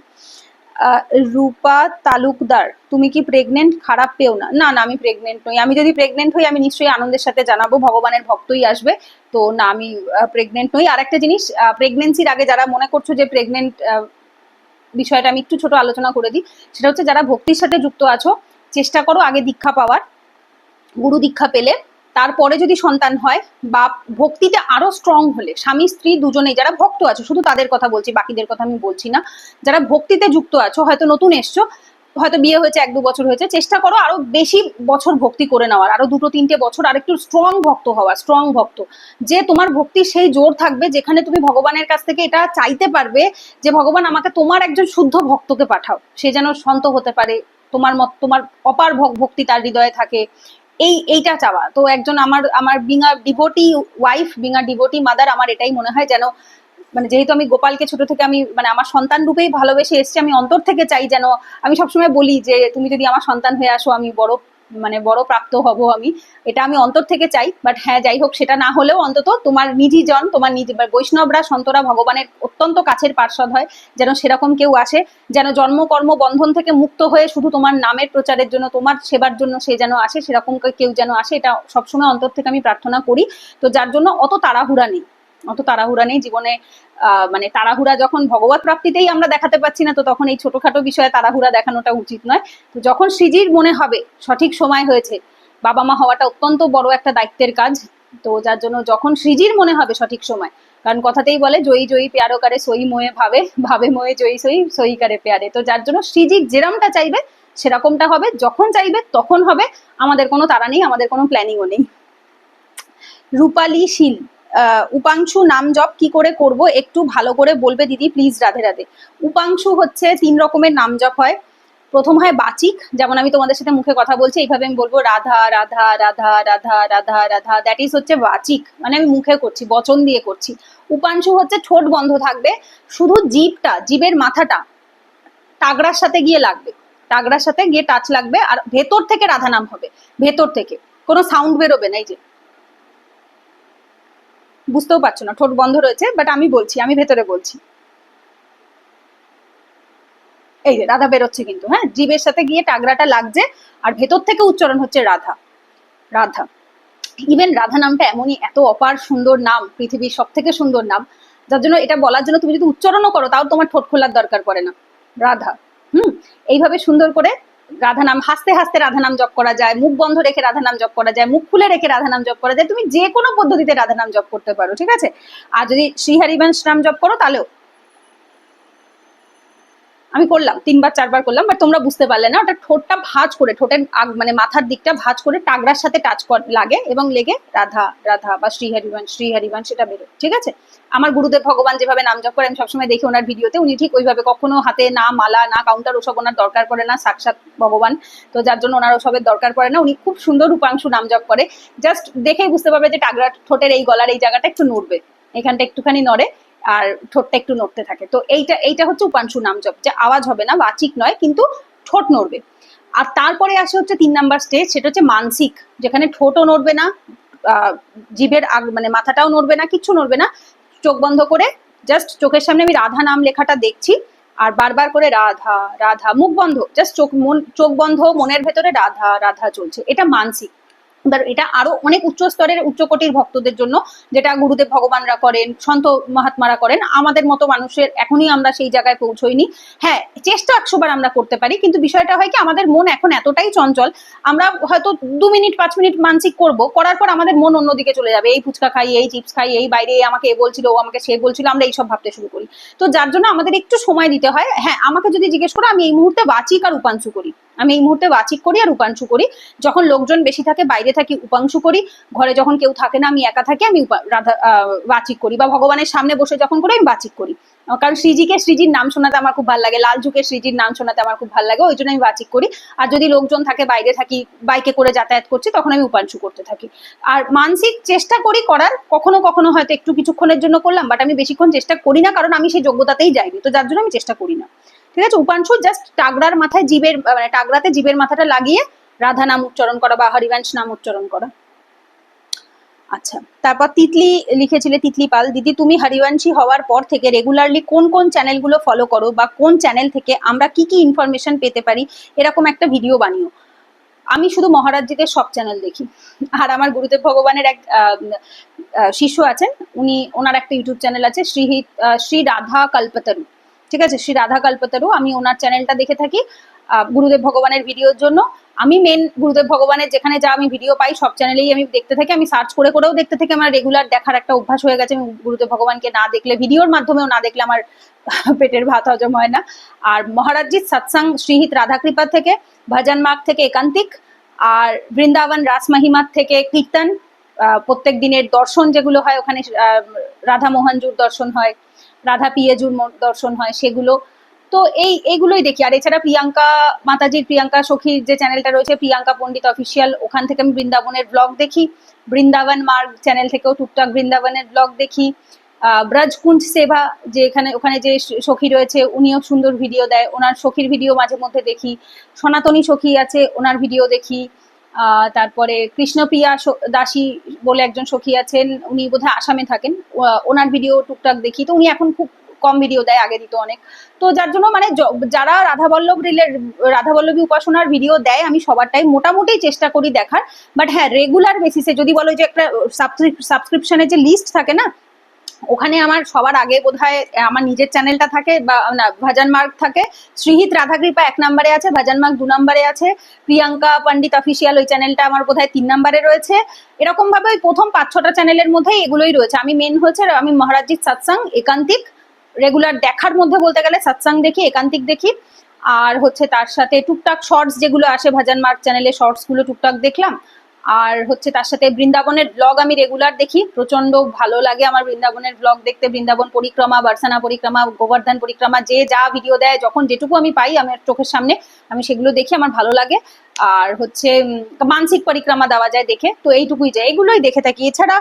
রূপা তালুকদার, তুমি কি প্রেগনেন্ট? খারাপ পেও না। না না, আমি প্রেগনেন্ট নই। আমি যদি প্রেগনেন্ট হই, আমি নিশ্চয়ই আনন্দের সাথে জানাবো, ভগবানের ভক্তই আসবে। তো না, আমি প্রেগনেন্ট নই। আর একটা জিনিস, প্রেগনেন্সির আগে যারা মনে করছো যে প্রেগনেন্ট, বিষয়টা আমি একটু ছোট আলোচনা করে দিই। সেটা হচ্ছে, যারা ভক্তির সাথে যুক্ত আছো, চেষ্টা করো আগে দীক্ষা পাওয়ার। গুরু দীক্ষা পেলে তারপরে যদি সন্তান হয়, বা ভক্তিতে আরো স্ট্রং হলে, স্বামী স্ত্রী দুজনেই যারা ভক্ত আছো, শুধু তাদের কথা বলছি, বাকিদের কথা আমি বলছি না, যারা ভক্তিতে যুক্ত আছো, হয়তো নতুন এসছো, হয়তো বিয়ে হয়েছে 1-2 বছর হয়েছে, চেষ্টা করো আরো বেশি বছর ভক্তি করে নেওয়ার, আরো 2-3টে বছর আর একটু স্ট্রং ভক্ত হওয়া, স্ট্রং ভক্ত, যে তোমার ভক্তি সেই জোর থাকবে যেখানে তুমি ভগবানের কাছ থেকে এটা চাইতে পারবে যে ভগবান আমাকে তোমার একজন শুদ্ধ ভক্তকে পাঠাও, সে যেন সন্ত হতে পারে, তোমার অপার ভক্তি তার হৃদয়ে থাকে, এইটা চাওয়া। তো একজন আমার being a devotee wife, being a devotee mother, আমার এটাই মনে হয় যেন, মানে যেহেতু আমি গোপালকে ছোট থেকে আমি মানে আমার সন্তান রূপেই ভালোবেসে এসেছি, আমি অন্তর থেকে চাই যেন, আমি সবসময় বলি যে তুমি যদি আমার সন্তান হয়ে আসো, আমি বড় প্রাপ্ত হব আমি, এটা আমি অন্তর থেকে চাই। বাট হ্যাঁ, যাই হোক, সেটা না হলেও অন্তত তোমার নিজি জন, তোমার নিজ বৈষ্ণবরা, সন্তরা ভগবানের অত্যন্ত কাছের পার্ষদ হয়, যেন সেরকম কেউ আসে, যেন জন্ম কর্ম বন্ধন থেকে মুক্ত হয়ে শুধু তোমার নামের প্রচারের জন্য, তোমার সেবার জন্য সে যেন আসে, সেরকম কেউ যেন আসে, এটা সবসময় অন্তর থেকে আমি প্রার্থনা করি। তো যার জন্য অত তাড়াহুড়া নেই জীবনে। মানে তাড়াহুড়া যখন ভগবত প্রাপ্তিতেই আমরা দেখাতে পাচ্ছি না, তো তখন এই ছোটখাটো বিষয়ে তাড়াহুড়া দেখানোটা উচিত নয়। তো যখন শ্রীজির মনে হবে সঠিক সময় হয়েছে, বাবা মা হওয়াটা অত্যন্ত বড় একটা দায়িত্বের কাজ, তো যার জন্য যখন শ্রীজির মনে হবে সঠিক সময়, কারণ কথাতেই বলে জয়ী জয়ী প্যারো করে সই মোয়ে ভাবে, ভাবে মোয়ে জয়ী সই সই করে প্যারে। তো যার জন্য শ্রীজি যেরমটা চাইবে সেরকমটা হবে, যখন চাইবে তখন হবে, আমাদের কোনো তাড়া নেই, আমাদের কোনো প্ল্যানিংও নেই। রূপালী শীল, উপাংশু নাম জপ কি করে করব একটু ভালো করে বলবে দিদি প্লিজ, রাধে রাধে। উপাংশু হচ্ছে 3 রকমের নাম জপ হয়। প্রথম হয় বাচিক, যেমন আমি তোমাদের সাথে মুখে কথা বলছি এইভাবে আমি বলবো রাধা রাধা রাধা রাধা রাধা রাধা, দ্যাট ইজ হচ্ছে বাচিক, মানে আমি মুখে করছি, বচন দিয়ে করছি। উপাংশু হচ্ছে ঠোঁট বন্ধ থাকবে, শুধু জিভটা, জিভের মাথাটা টাগড়ার সাথে গিয়ে লাগবে, টাগড়ার সাথে গিয়ে টাচ লাগবে, আর ভেতর থেকে রাধা নাম হবে, ভেতর থেকে কোনো সাউন্ড বেরোবে না। এই যে বুঝতেও পারছো না, ঠোঁট বন্ধ রয়েছে, বাট আমি বলছি, আমি ভেতরে বলছি, এই যে রাধা বেরোচ্ছে কিন্তু, হ্যাঁ জিভের সাথে গিয়ে টাগড়াটা লাগছে, আর ভেতর থেকে উচ্চারণ হচ্ছে রাধা রাধা। ইভেন রাধা নামটা এমনই এত অপার সুন্দর নাম, পৃথিবীর সব থেকে সুন্দর নাম, যার জন্য এটা বলার জন্য তুমি যদি উচ্চারণও করো তাও তোমার ঠোঁট খোলার দরকার পড়ে না, রাধা। এইভাবে সুন্দর করে রাধা নাম, হাসতে হাসতে রাধা নাম জপ করা যায়, মুখ বন্ধ রেখে রাধা নাম জপ করা যায়, মুখ খুলে রেখে রাধা নাম জপ করা যায়, তুমি যে কোনো পদ্ধতিতে রাধা নাম জপ করতে পারো, ঠিক আছে। আর যদি শ্রীহরিবংশ নাম জপ করো তাহলেও, আমি করলাম 3 বার 4 বার করলাম, বাট তোমরা বুঝতে পারলে না, ওটা ঠোঁটটা ভাঁজ করে, ঠোঁটের মানে মাথার দিকটা ভাঁজ করে টাগড়ার সাথে টাচ লাগে, এবং লেগে রাধা রাধা বা শ্রীহরিবংশ সেটা বেরোয়, ঠিক আছে। আমার গুরুদেব ভগবান যেভাবে নাম জপ করে আমি সবসময় দেখি ওনার ভিডিওতে, উনি ঠিক ওইভাবে, কখনো হাতে না মালা না কাউন্টার ওসব ওনার দরকার পড়ে না, সাক্ষাৎ ভগবান, তো যার জন্য ওনার ওসবের দরকার পড়ে না, উনি খুব সুন্দর রূপাংশু নাম জপ করে, জাস্ট দেখেই বুঝতে পারবে যে টাগড়া ঠোঁটের এই গলার এই জায়গাটা একটু নড়বে, এখানটা একটুখানি নড়ে, আর ঠোঁটটা একটু নড়তে থাকে। তো এইটা হচ্ছে উপাংশু নাম জপ, যে আওয়াজ হবে না, বাচিক নয়, কিন্তু ঠোঁট নড়বে। আর তারপরে আসে হচ্ছে 3 নাম্বার স্টেজ, সেটা হচ্ছে মানসিক, যেখানে ঠোঁটও নড়বে না, জিভের মানে মাথাটাও নড়বে না, কিচ্ছু নড়বে না, চোখ বন্ধ করে জাস্ট চোখের সামনে আমি রাধা নাম লেখাটা দেখছি, আর বারবার করে রাধা রাধা, মুখ বন্ধ, জাস্ট চোখ বন্ধ, মনের ভেতরে রাধা রাধা চলছে, এটা মানসিক। এবার এটা আরো অনেক উচ্চ স্তরের উচ্চকোটির ভক্তদের জন্য, যেটা গুরুদেব ভগবানরা করেন, সন্ত মহাত্মারা করেন, আমাদের মতো মানুষের এখনই আমরা সেই জায়গায় পৌঁছইনি। হ্যাঁ, চেষ্টা 100 বার আমরা করতে পারি, কিন্তু বিষয়টা হয় কি, আমাদের মন এখন এতটাই চঞ্চল, আমরা হয়তো 2 মিনিট 5 মিনিট মানসিক করব, করার পর আমাদের মন অন্যদিকে চলে যাবে, এই ফুচকা খাই, এই চিপস খাই, এই বাইরে আমাকে এ বলছিল, ও আমাকে সে বলছিল, আমরা এইসব ভাবতে শুরু করি। তো যার জন্য আমাদের একটু সময় দিতে হয়। হ্যাঁ, আমাকে যদি জিজ্ঞেস করো, আমি এই মুহূর্তে বাচিক আর উপাংশু করি, আমি এই মুহূর্তে বাচিক করি আর উপাংশু করি, যখন লোকজন বেশি থাকে বাইরে থাকি উপাংশু করি, ঘরে যখন কেউ থাকে না আমি একা থাকি আমি বাচিক করি, বা ভগবানের সামনে বসে যখন করি আমি বাচিক করি, কারণ শ্রীজির নাম শোনাতে আমার খুব ভালো লাগে, লাল যুগের শ্রীজির নাম শোনাতে আমার খুব ভালো লাগে, ওই জন্য আমি বাচিক করি। আর যদি লোকজন থাকে, বাইরে থাকি, বাইকে করে যাতায়াত করছি, তখন আমি উপাংশু করতে থাকি। আর মানসিক চেষ্টা করি করার, কখনো কখনো হয়তো একটু কিছুক্ষণের জন্য করলাম, বাট আমি বেশিক্ষণ চেষ্টা করি না, কারণ আমি সেই যোগ্যতাতেই যাইনি, তো যার জন্য আমি চেষ্টা করি না, ঠিক আছে। উপাংশু জাস্ট টাগড়ার মাথায় জিভের, মানে টাগড়াতে জিভের মাথাটা লাগিয়ে রাধা নাম উচ্চারণ করা বা হরিবংশ নাম উচ্চারণ করা। আচ্ছা, তারপর তিতলি লিখেছিলে, তিতলি পাল, দিদি তুমি হরিবংশী হওয়ার পর থেকে রেগুলারলি কোন কোন চ্যানেলগুলো ফলো করো, বা কোন চ্যানেল থেকে আমরা কি কি ইনফরমেশন পেতে পারি, এরকম একটা ভিডিও বানিও। আমি শুধু মহারাজজিদের সব চ্যানেল দেখি, আর আমার গুরুদেব ভগবানের এক শিষ্য আছেন, ওনার একটা ইউটিউব চ্যানেল আছে, শ্রী রাধা কল্পতরু, ঠিক আছে, শ্রী রাধা কল্পতরু, আমি ওনার চ্যানেলটা দেখে থাকি গুরুদেব ভগবানের ভিডিওর জন্য। আমি মেন গুরুদেব ভগবানের যেখানে যা আমি ভিডিও পাই সব চ্যানেলেই আমি দেখতে থাকি, আমি সার্চ করেও দেখতে থাকি, আমার রেগুলার দেখার একটা অভ্যাস হয়ে গেছে, আমি গুরুদেব ভগবানকে না দেখলে, ভিডিওর মাধ্যমেও না দেখলে আমার পেটের ভাত হজম হয় না। আর মহারাজজির সৎসঙ্গ শ্রীহিত রাধাকৃপা থেকে, ভজন মার্গ থেকে একান্তিক, আর বৃন্দাবন রাস মহিমার থেকে কীর্তন, প্রত্যেক দিনের দর্শন যেগুলো হয় ওখানে, রাধা মোহনজুর দর্শন হয়, রাধা পিয়েজুর দর্শন হয়, সেগুলো, তো এইগুলোই দেখি। আর এছাড়া প্রিয়াঙ্কা মাতাজির, প্রিয়াঙ্কা সখীর যে চ্যানেলটা রয়েছে, প্রিয়াঙ্কা পণ্ডিত অফিসিয়াল, ওখান থেকে আমি বৃন্দাবনের ব্লগ দেখি, বৃন্দাবন মার্গ চ্যানেল থেকেও টুকটাক বৃন্দাবনের ব্লগ দেখি, ব্রজকুঞ্জ সেবা, যে ওখানে যে সখী রয়েছে উনিও সুন্দর ভিডিও দেয়, ওনার সখীর ভিডিও মাঝে মধ্যে দেখি, সনাতনী সখী আছে ওনার ভিডিও দেখি, তারপরে কৃষ্ণপ্রিয়া দাসী বলে একজন সখী আছেন, উনি বোধহয় আসামে থাকেন, ওনার ভিডিও টুকটাক দেখি। তো উনি এখন খুব কম ভিডিও দেয়, আগে দিত অনেক, তো যার জন্য মানে যারা রাধাবল্লভী উপাসনার ভিডিও দেয় আমি সবারটাই মোটামুটি চেষ্টা করি দেখার। বাট হ্যাঁ, রেগুলার বেসিসে যদি বলো যে একটা সাবস্ক্রিপশনের যে লিস্ট থাকে না, ওখানে আমার সবার আগে বোধহয় আমার নিজের চ্যানেলটা থাকে, বা না, ভজন মার্গ থাকে। শ্রীহিত রাধাকৃপা 1 নম্বরে আছে, ভজন মার্গ 2 নম্বরে আছে, প্রিয়াঙ্কা পণ্ডিত অফিসিয়াল ওই চ্যানেলটা আমার বোধহয় 3 নম্বরে রয়েছে। এরকম ভাবে ওই প্রথম 5-6টা চ্যানেলের মধ্যেই এগুলোই রয়েছে। আমি মেন হচ্ছে আমি মহারাজজির সৎসঙ্গ একান্তিক রেগুলার দেখার মধ্যে বলতে গেলে সৎসঙ্গ দেখি, একান্তিক দেখি, আর হচ্ছে তার সাথে টুকটাক শর্টস যেগুলো আসে ভজন মার্গ চ্যানেলে, শর্টস গুলো টুকটাক দেখলাম। আর হচ্ছে তার সাথে বৃন্দাবনের ব্লগ আমি রেগুলার দেখি, প্রচন্ড ভালো লাগে আমার বৃন্দাবনের ব্লগ দেখতে। বৃন্দাবন পরিক্রমা, বার্সানা পরিক্রমা, গোবর্ধন পরিক্রমা, যে যা ভিডিও দেয় যখন যেটুকু আমি পাই আমার চোখের সামনে আমি সেগুলো দেখি, আমার ভালো লাগে। আর হচ্ছে মানসিক পরিক্রমা দেওয়া যায় দেখে, তো এইটুকুই যায়, এগুলোই দেখে থাকি। এছাড়া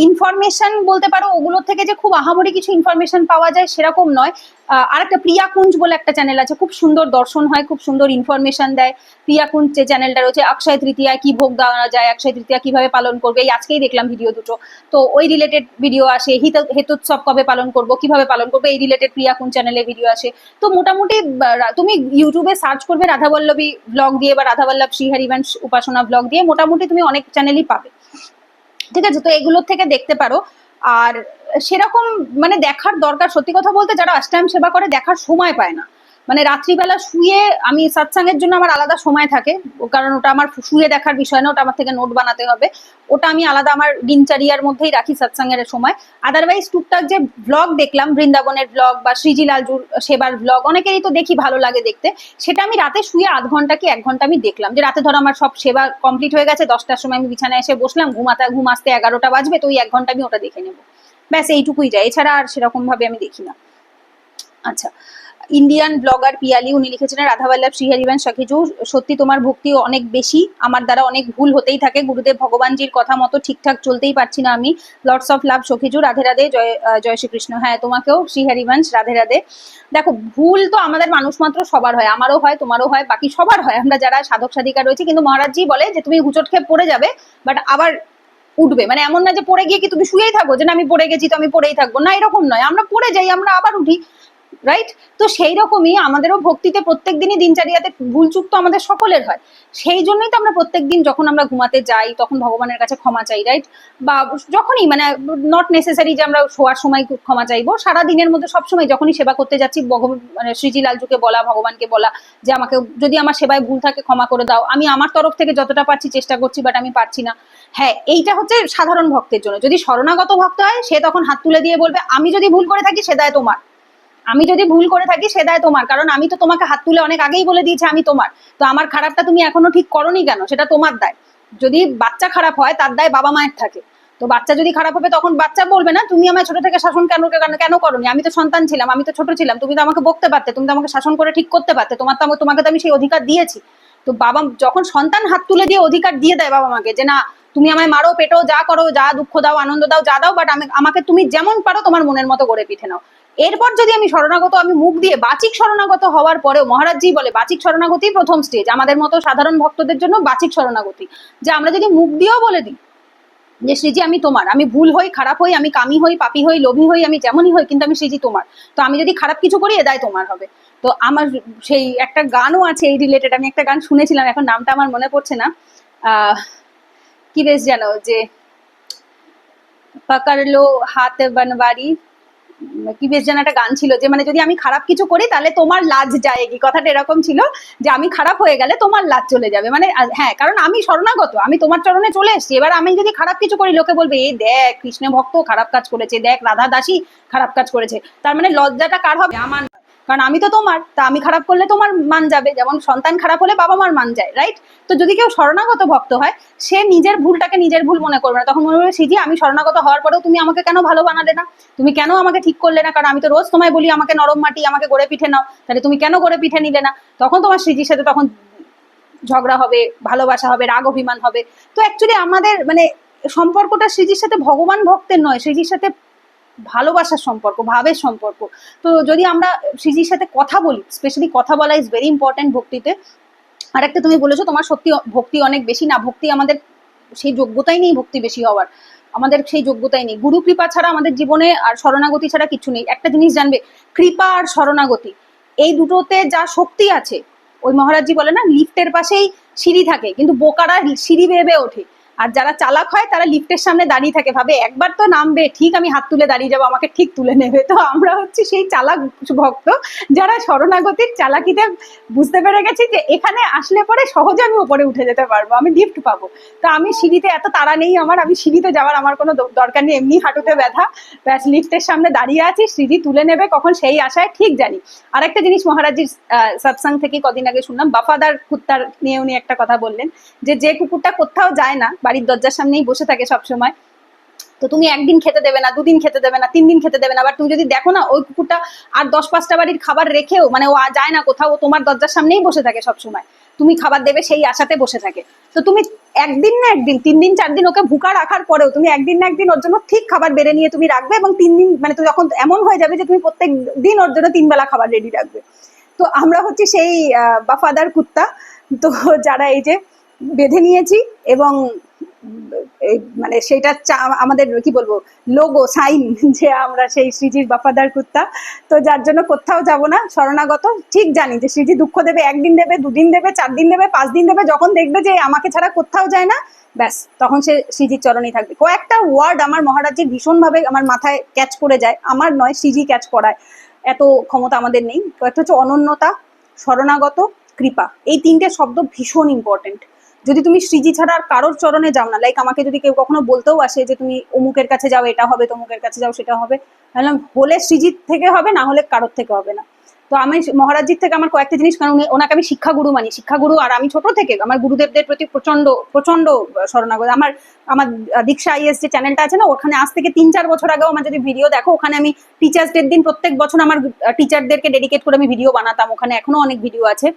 ইনফরমেশন বলতে পারো ওগুলোর থেকে যে খুব আহামরি কিছু ইনফরমেশন পাওয়া যায় সেরকম নয়। আর একটা প্রিয়াকুঞ্জ বলে একটা চ্যানেল আছে, খুব সুন্দর দর্শন হয়, খুব সুন্দর ইনফরমেশন দেয়। প্রিয়াকুঞ্জ যে চ্যানেলটা রয়েছে, অক্ষয় তৃতীয়ায় কি ভোগ দেওয়া যায়, অক্ষয় তৃতীয়া কিভাবে পালন করবে, এই আজকেই দেখলাম ভিডিও দুটো, তো ওই রিলেটেড ভিডিও আসে। হেতুৎসব কবে পালন করব, কিভাবে পালন করবো, এই রিলেটেড প্রিয়াকুঞ্জ চ্যানেলে ভিডিও আসে। তো মোটামুটি তুমি ইউটিউবে সার্চ করবে রাধাবল্লভী ব্লগ দিয়ে বা রাধাবল্লভ শ্রীহরিবংশ উপাসনা ব্লগ দিয়ে, মোটামুটি তুমি অনেক চ্যানেলই পাবে, ঠিক আছে? তো এগুলোর থেকে দেখতে পারো। আর সেরকম মানে দেখার দরকার, সত্যি কথা বলতে যারা অষ্টায়ম সেবা করে দেখার সময় পায় না। মানে রাত্রিবেলা শুয়ে, আমি সৎসঙ্গের জন্য আমার আলাদা সময় থাকে, কারণ ওটা আমার শুয়ে দেখার বিষয় না, ওটা আমার থেকে নোট বানাতে হবে, ওটা আমি আলাদা আমার দিনচর্যার মধ্যেই রাখি সৎসঙ্গের সময়। আদারওয়াইজ টুকটাক যে ব্লগ দেখলাম, বৃন্দাবনের ব্লগ বা শ্রীজি লালজুর সেবার ব্লগ, অনেকেরই তো দেখি ভালো লাগে দেখতে, সেটা আমি রাতে শুয়ে 0.5 ঘন্টা কি 1 ঘন্টা আমি দেখলাম। যে রাতে ধরো আমার সব সেবা কমপ্লিট হয়ে গেছে, 10টার সময় আমি বিছানায় এসে বসলাম, ঘুম আসতে 11টা বাজবে, তো ওই 1 ঘন্টা আমি ওটা দেখে নেবো, ব্যাস এইটুকুই যায়, এছাড়া আর সেরকম ভাবে আমি দেখি না। আচ্ছা, ইন্ডিয়ান ব্লগার পিয়ালি, উনি লিখেছেন রাধাবল্লভ শ্রীহরিবংশ সখিজু, সত্যি তোমার ভক্তি অনেক বেশি, আমার দ্বারা অনেক ভুল হতেই থাকে, গুরুদেব ভগবানজির কথা মতো ঠিকঠাক চলতেই পারছি না আমি। লর্ডস অফ লাভ সখিজু, রাধে রাধে, জয় শ্রীকৃষ্ণ। হ্যাঁ, তোমাকেও শ্রীহরিবংশ, রাধে রাধে। দেখো, ভুল তো আমাদের মানুষ মাত্র সবার হয়, আমারও হয়, তোমারও হয়, বাকি সবার হয়, আমরা যারা সাধক সাধিকা রয়েছে। কিন্তু মহারাজজি বলে যে তুমি হুচট খেয়ে পড়ে যাবে, বাট আবার উঠবে, মানে এমন না যে পড়ে গিয়ে কি তুমি শুয়েই থাকো, যে না আমি পড়ে গেছি তো আমি পড়েই থাকবো, না এরকম নয়, আমরা পড়ে যাই, আমরা আবার উঠি, রাইট? তো সেই রকমই আমাদেরও ভক্তিতে প্রত্যেক দিনই দিনচর্যাতে ভুলচুক তো আমাদের সকলের হয়। সেই জন্যই তো আমরা প্রত্যেক দিন যখন আমরা ঘুমাতে যাই তখন ভগবানের কাছে ক্ষমা চাই, রাইট? বা যখনই, মানে নট নেসেসারি যে আমরা শোয়ার সময় ক্ষমা চাইবো, সারা দিনের মধ্যে সবসময় যখনই সেবা করতে যাচ্ছি মানে শ্রীজি লালজুকে বলা, ভগবানকে বলা যে আমাকে যদি আমার সেবায় ভুল থাকে ক্ষমা করে দাও, আমি আমার তরফ থেকে যতটা পারছি চেষ্টা করছি, বাট আমি পারছি না। হ্যাঁ, এইটা হচ্ছে সাধারণ ভক্তের জন্য। যদি শরণাগত ভক্ত হয়, সে তখন হাত তুলে দিয়ে বলবে আমি যদি ভুল করে থাকি সে দায় তোমার, আমি যদি ভুল করে থাকি সে দায় তোমার, কারণ আমি তো তোমাকে হাত তুলে অনেক আগেই বলে দিয়েছি আমি তোমার, তো আমার খারাপটা তুমি এখনো ঠিক করোনি কেন, সেটা তোমার দায়। যদি বাচ্চা খারাপ হয় তার দায় বাবা মায়ের থাকে, তো বাচ্চা যদি খারাপ হবে তখন বাচ্চা বলবে না তুমি আমায় ছোট থেকে শাসন কেন করোনি, আমি তো সন্তান ছিলাম, আমি তো ছোট ছিলাম, তুমি তো আমাকে বকতে পারতে, তুমি তো আমাকে শাসন করে ঠিক করতে পারতে, তোমাকে তো আমি সেই অধিকার দিয়েছি। তো বাবা যখন সন্তান হাত তুলে দিয়ে অধিকার দিয়ে দেয় বাবা মাকে, যে না তুমি আমায় মারো, পেটো, যা করো, যা দুঃখ দাও, আনন্দ দাও, যা দাও, বাট আমাকে তুমি যেমন পারো তোমার মনের মতো গড়ে পিঠে নাও। এরপর যদি আমি শরণাগত, আমি মুখ দিয়ে বাচিক শরণাগত হওয়ার পরেও, মহারাজজি বলে বাচিক শরণাগতি প্রথম স্টেজ আমাদের মতো সাধারণ ভক্তদের জন্য, বাচিক শরণাগতি, যে আমরা যদি মুখ দিয়েও বলে দিই যে শ্রীজি আমি তোমার, আমি ভুল হই, খারাপ হই, আমি কামি হই, পাপি হই, লোভী হই, আমি যেমনই হই, কিন্তু আমি শ্রীজি তোমার, তো আমি যদি খারাপ কিছু করি এ দায় তোমার হবে। তো আমার সেই একটা গানও আছে এই রিলেটেড, আমি একটা গান শুনেছিলাম, এখন নামটা আমার মনে পড়ছে না, কি বেশ জানো, যে পাকারলো হাত বানবারি, কি বেশ যেন একটা গান ছিল, যে মানে যদি আমি খারাপ কিছু করি তাহলে তোমার লাজ যায়গি, কথাটা এরকম ছিল, যে আমি খারাপ হয়ে গেলে তোমার লাজ চলে যাবে, মানে হ্যাঁ, কারণ আমি শরণাগত, আমি তোমার চরণে চলে এসেছি, এবার আমি যদি খারাপ কিছু করি লোকে বলবে এই দেখ কৃষ্ণ ভক্ত খারাপ কাজ করেছে, দেখ রাধা দাসী খারাপ কাজ করেছে, তার মানে লজ্জাটা কার হবে, আমার, কারণ আমি তো তোমার, তা আমি খারাপ করলে তোমার মান যাবে, যেমন সন্তান খারাপ হলে বাবা মার মান যায়, রাইট? তো যদি কেউ শরণাগত ভক্ত হয়, সে নিজের ভুলটাকে নিজের ভুল মনে করবে না, তখন মনে করবে শ্রীজি আমি শরণাগত হওয়ার পরেও তুমি আমাকে কেন ভালো বানালে না, তুমি কেন আমাকে ঠিক করলে না, কারণ আমি তো রোজ তোমায় বলি আমাকে নরম মাটি, আমাকে গড়ে পিঠে নাও, তাহলে তুমি কেন গড়ে পিঠে নিলে না, তখন তোমার শ্রীজির সাথে তখন ঝগড়া হবে, ভালোবাসা হবে, রাগ অভিমান হবে। তো অ্যাকচুয়ালি আমাদের মানে সম্পর্কটা শ্রীজির সাথে ভগবান ভক্তের নয়, শ্রীজির সাথে ভালোবাসার সম্পর্ক, ভাবের সম্পর্ক। তো যদি আমরা শ্রীজির সাথে কথা বলি, স্পেশালি কথা বলা ইজ ভেরি ইম্পর্টেন্ট ভক্তিতে। আর একটা তুমি বলেছো তোমার সত্যি ভক্তি অনেক বেশি, না ভক্তি আমাদের সেই যোগ্যতাই নেই, ভক্তি বেশি হওয়ার আমাদের সেই যোগ্যতাই নেই, গুরু কৃপা ছাড়া আমাদের জীবনে আর শরণাগতি ছাড়া কিছু নেই। একটা জিনিস জানবে, কৃপা আর শরণাগতি এই দুটোতে যা শক্তি আছে, ওই মহারাজজি বলে না লিফটের পাশেই সিঁড়ি থাকে কিন্তু বোকারা সিঁড়ি বেয়ে বেয়ে ওঠে, আর যারা চালাক হয় তারা লিফটের সামনে দাঁড়িয়ে থাকে, ভাবে একবার তো নামবে, ঠিক আমি হাত তুলে দাঁড়িয়ে যাবো, আমাকে ঠিক তুলে নেবে। তো আমরা হচ্ছে সেই চালাক ভক্ত, যারা শরণাগতির চালাকিতে বুঝতে পেরে গেছি যে এখানে আসলে পরে সহজে আমি উপরে উঠে যেতে পারবো, আমি লিফট পাবো। তো আমি সিঁড়িতে এত তাড়া নেই আমার, আমি সিঁড়িতে যাওয়ার আমার কোনো দরকার নেই, এমনি হাঁটুতে ব্যথা, ব্যাস লিফটের সামনে দাঁড়িয়ে আছি, সিঁড়ি তুলে নেবে কখন সেই আশায় ঠিক জানি। আর একটা জিনিস মহারাজজির সৎসঙ্গ থেকে কদিন আগে শুনলাম, বাফাদার কুত্তার নিয়ে উনি একটা কথা বললেন, যে কুকুরটা কোথাও যায় না, বাড়ির দরজার সামনেই বসে থাকে সবসময়, তো তুমি একদিন খেতে দেবে না, দুদিন খেতে দেবে না, 3 দিন খেতে দেবে না, আবার তুমি যদি দেখো না ওই কুকুরটা আর 10-5টা বাড়ির খাবার রেখেও, মানে ও যায় না কোথাও, ও তোমার দরজার সামনেই বসে থাকে সবসময়, তুমি খাবার দেবে সেই আশাতে বসে থাকে। তো তুমি একদিন না একদিন, 3 দিন 4 দিন ওকে ভুকা রাখার পরেও তুমি একদিন না একদিন ওর জন্য ঠিক খাবার বেড়ে নিয়ে তুমি রাখবে, এবং 3 দিন মানে তুমি যখন এমন হয়ে যাবে যে তুমি প্রত্যেক দিন ওর জন্য 3 বেলা খাবার রেডি রাখবে। তো আমরা হচ্ছে সেই বাফাদার কুত্তা, তো যারা এই যে বেঁধে নিয়েছি, এবং মানে সেটা আমাদের কি বলবো লোগো সাইন, যে আমরা সেই শ্রীজির বাফাদার কুত্তা। তো যার জন্য কোথাও যাব না, শরণাগত, ঠিক জানি যে শ্রীজি দুঃখ দেবে, 1 দিন দেবে, 2 দিন দেবে, 4 দিন দেবে, 5 দিন দেবে, যখন দেখবে যে আমাকে ছাড়া কোথাও যায় না, ব্যাস তখন সে শ্রীজির চরণেই থাকবে। কয়েকটা ওয়ার্ড আমার মহারাজজির ভীষণভাবে আমার মাথায় ক্যাচ করে যায়, আমার নয়, শ্রীজি ক্যাচ করায়, এত ক্ষমতা আমাদের নেই। কয়েকটা হচ্ছে অনন্যতা, শরণাগত, কৃপা, এই 3টে শব্দ ভীষণ ইম্পর্টেন্ট। যদি তুমি শ্রীজি ছাড়া আর কারোর চরণে যাও না, লাইক আমাকে যদি কেউ কখনো বলতেও আসে যে তুমি অমুকের কাছে যাও এটা হবে, তমুকের কাছে যাও সেটা হবে, বললাম হলে শ্রীজির থেকে হবে, না হলে কারোর থেকে হবে না। তো আমি মহারাজজির থেকে আমার কয়েকটা জিনিস, কারণ ওনাকে আমি শিক্ষাগুরু মানি, শিক্ষাগুরু, আর আমি ছোট থেকে আমার গুরুদেবদের প্রতি প্রচন্ড প্রচন্ড শরণাগত। আমার আমার দীক্ষা আইএস যে চ্যানেলটা আছে না, ওখানে আজ থেকে 3-4 বছর আগেও আমার যদি ভিডিও দেখো, ওখানে আমি টিচার্স ডের দিন প্রত্যেক বছর আমার টিচারদেরকে ডেডিকেট করে আমি ভিডিও বানাতাম, ওখানে এখনো অনেক ভিডিও আছে।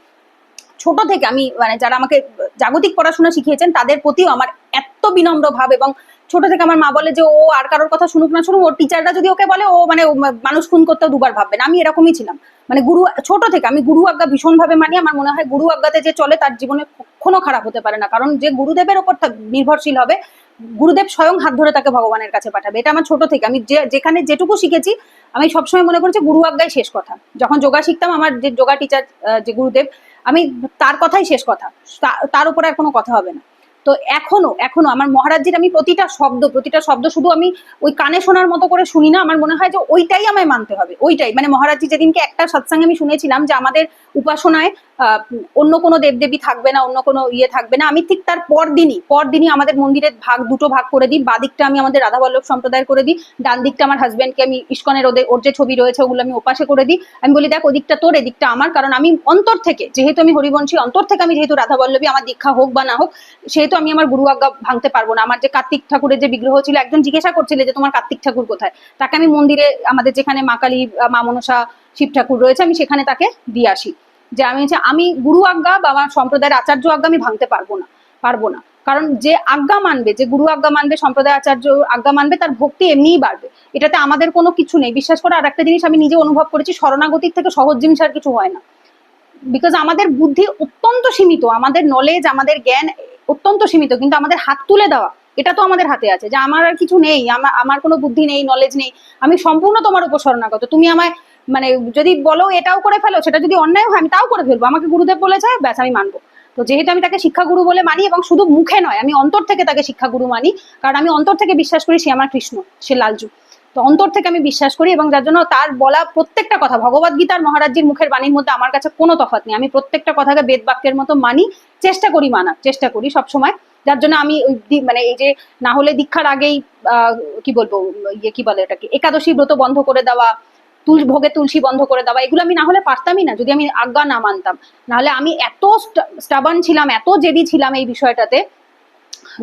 ছোট থেকে আমি মানে যারা আমাকে জাগতিক পড়াশোনা শিখিয়েছেন তাদের প্রতিও আমার এত বিনম্র ভাব, এবং ছোট থেকে আমার মা বলে যে ও আর কারোর কথা শুনুক না শুনুক, ওর টিচাররা যদি ওকে বলে ও মানে মানুষ খুন করতেও দুবার ভাববে না, আমি এরকমই ছিলাম। মানে গুরু, ছোট থেকে আমি গুরু আজ্ঞা ভীষণ ভাবে মানি। আমার মনে হয় গুরু আজ্ঞাতে যে চলে তার জীবনে কখনো খারাপ হতে পারে না, কারণ যে গুরুদেবের ওপর নির্ভরশীল হবে, গুরুদেব স্বয়ং হাত ধরে তাকে ভগবানের কাছে পাঠাবে। এটা আমার ছোট থেকে, আমি যেখানে যেটুকু শিখেছি আমি সবসময় মনে করেছি গুরু আজ্ঞাই শেষ কথা। যখন যোগা শিখতাম, আমার যে যোগা টিচার যে গুরুদেব, আমি তার কথাই শেষ কথা, তার উপরে আর কোনো কথা হবে না। তো এখনো এখনো আমার মহারাজজির আমি প্রতিটা শব্দ শুধু আমি ওই কানে শোনার মতো করে শুনি না, আমার মনে হয় যে ওইটাই আমায় মানতে হবে, ওইটাই। মানে মহারাজজি যেদিনকে একটা সৎসঙ্গে আমি শুনেছিলাম যে আমাদের উপাসনায় অন্য কোনো দেবদেবী থাকবে না, অন্য কোনো ইয়ে থাকবে না, আমি ঠিক তার পরদিনই আমাদের মন্দিরের দুটো ভাগ করে দিই। বাদিকটা আমি আমাদের রাধাবল্লভ সম্প্রদায়ের করে দিই, ডান দিকটা আমার হাজবেন্ডকে আমি ইস্কনের ওর যে ছবি রয়েছে ওগুলো আমি ওপাশে করে দিই। আমি বলি দেখ ওদিকটা তোর, এদিকটা আমার, কারণ আমি অন্তর থেকে, যেহেতু আমি হরিবংশী, অন্তর থেকে আমি যেহেতু রাধাবল্লভী, আমার দীক্ষা হোক বা না হোক, সেহেতু আমি আমার গুরু আজ্ঞা ভাঙতে পারবো না। আমার যে কার্তিক ঠাকুরের যে বিগ্রহ ছিল, একজন জিজ্ঞাসা করছিল যে তোমার কার্তিক ঠাকুর কোথায়, তাকে আমি মন্দিরে আমাদের যেখানে মা কালী, মা মনসা, শিব ঠাকুর রয়েছে, আমি সেখানে তাকে দিয়ে আসি। যে আমি গুরু আজ্ঞা বা আমার সম্প্রদায়ের আচার্য আজ্ঞা আমি ভাঙতে পারবো না। কারণ যে আজ্ঞা মানবে, যে গুরু আজ্ঞা মানবে, সম্প্রদায় আচার্য আজ্ঞা মানবে, তার ভক্তি এমনিই বাড়বে, এটাতে আমাদের কোনো কিছু নেই। বিশ্বাস করে, আর একটা জিনিস আমি নিজে অনুভব করেছি, শরণাগতির থেকে সহজ জিনিস আর কিছু হয় না। বিকজ আমাদের বুদ্ধি অত্যন্ত সীমিত, আমাদের নলেজ, আমাদের জ্ঞান অত্যন্ত সীমিত, কিন্তু আমাদের হাত তুলে দেওয়া এটা তো আমাদের হাতে আছে, যে আমার আর কিছু নেই, আমার কোনো বুদ্ধি নেই, নলেজ নেই, আমি সম্পূর্ণ তোমার উপর শরণাগত। তুমি আমায় মানে যদি বলো এটাও করে ফেলো, সেটা যদি অন্যায় হয় আমি তাও করে ফেলবো, আমাকে গুরুদেব বলেছে ব্যাস আমি মানবো। তো যেহেতু আমি তাকে শিক্ষাগুরু বলে মানি, এবং শুধু মুখে নয়, আমি অন্তর থেকে তাকে শিক্ষাগুরু মানি, কারণ আমি অন্তর থেকে বিশ্বাস করি সে আমার কৃষ্ণ, সে লালজু। তো অন্তর থেকে আমি বিশ্বাস করি, এবং যার জন্য তার বলা প্রত্যেকটা কথা, ভগবদ গীতার মহারাজজির মুখের বাণীর মধ্যে আমার কাছে কোনো তফাৎ নেই। আমি প্রত্যেকটা কথাকে বেদ বাক্যের মতো মানি, মানার চেষ্টা করি সবসময়। যার জন্য আমি মানে এই যে না হলে দীক্ষার আগেই কি বলবো, কি বলে এটাকে, একাদশী ব্রত বন্ধ করে দেওয়া, ভোগে তুলসী বন্ধ করে দেওয়া, এগুলো আমি না হলে পারতামই না, যদি আমি আজ্ঞা না মানতাম। নাহলে আমি এত স্টাবার্ন ছিলাম, এত জেদি ছিলাম এই বিষয়টাতে,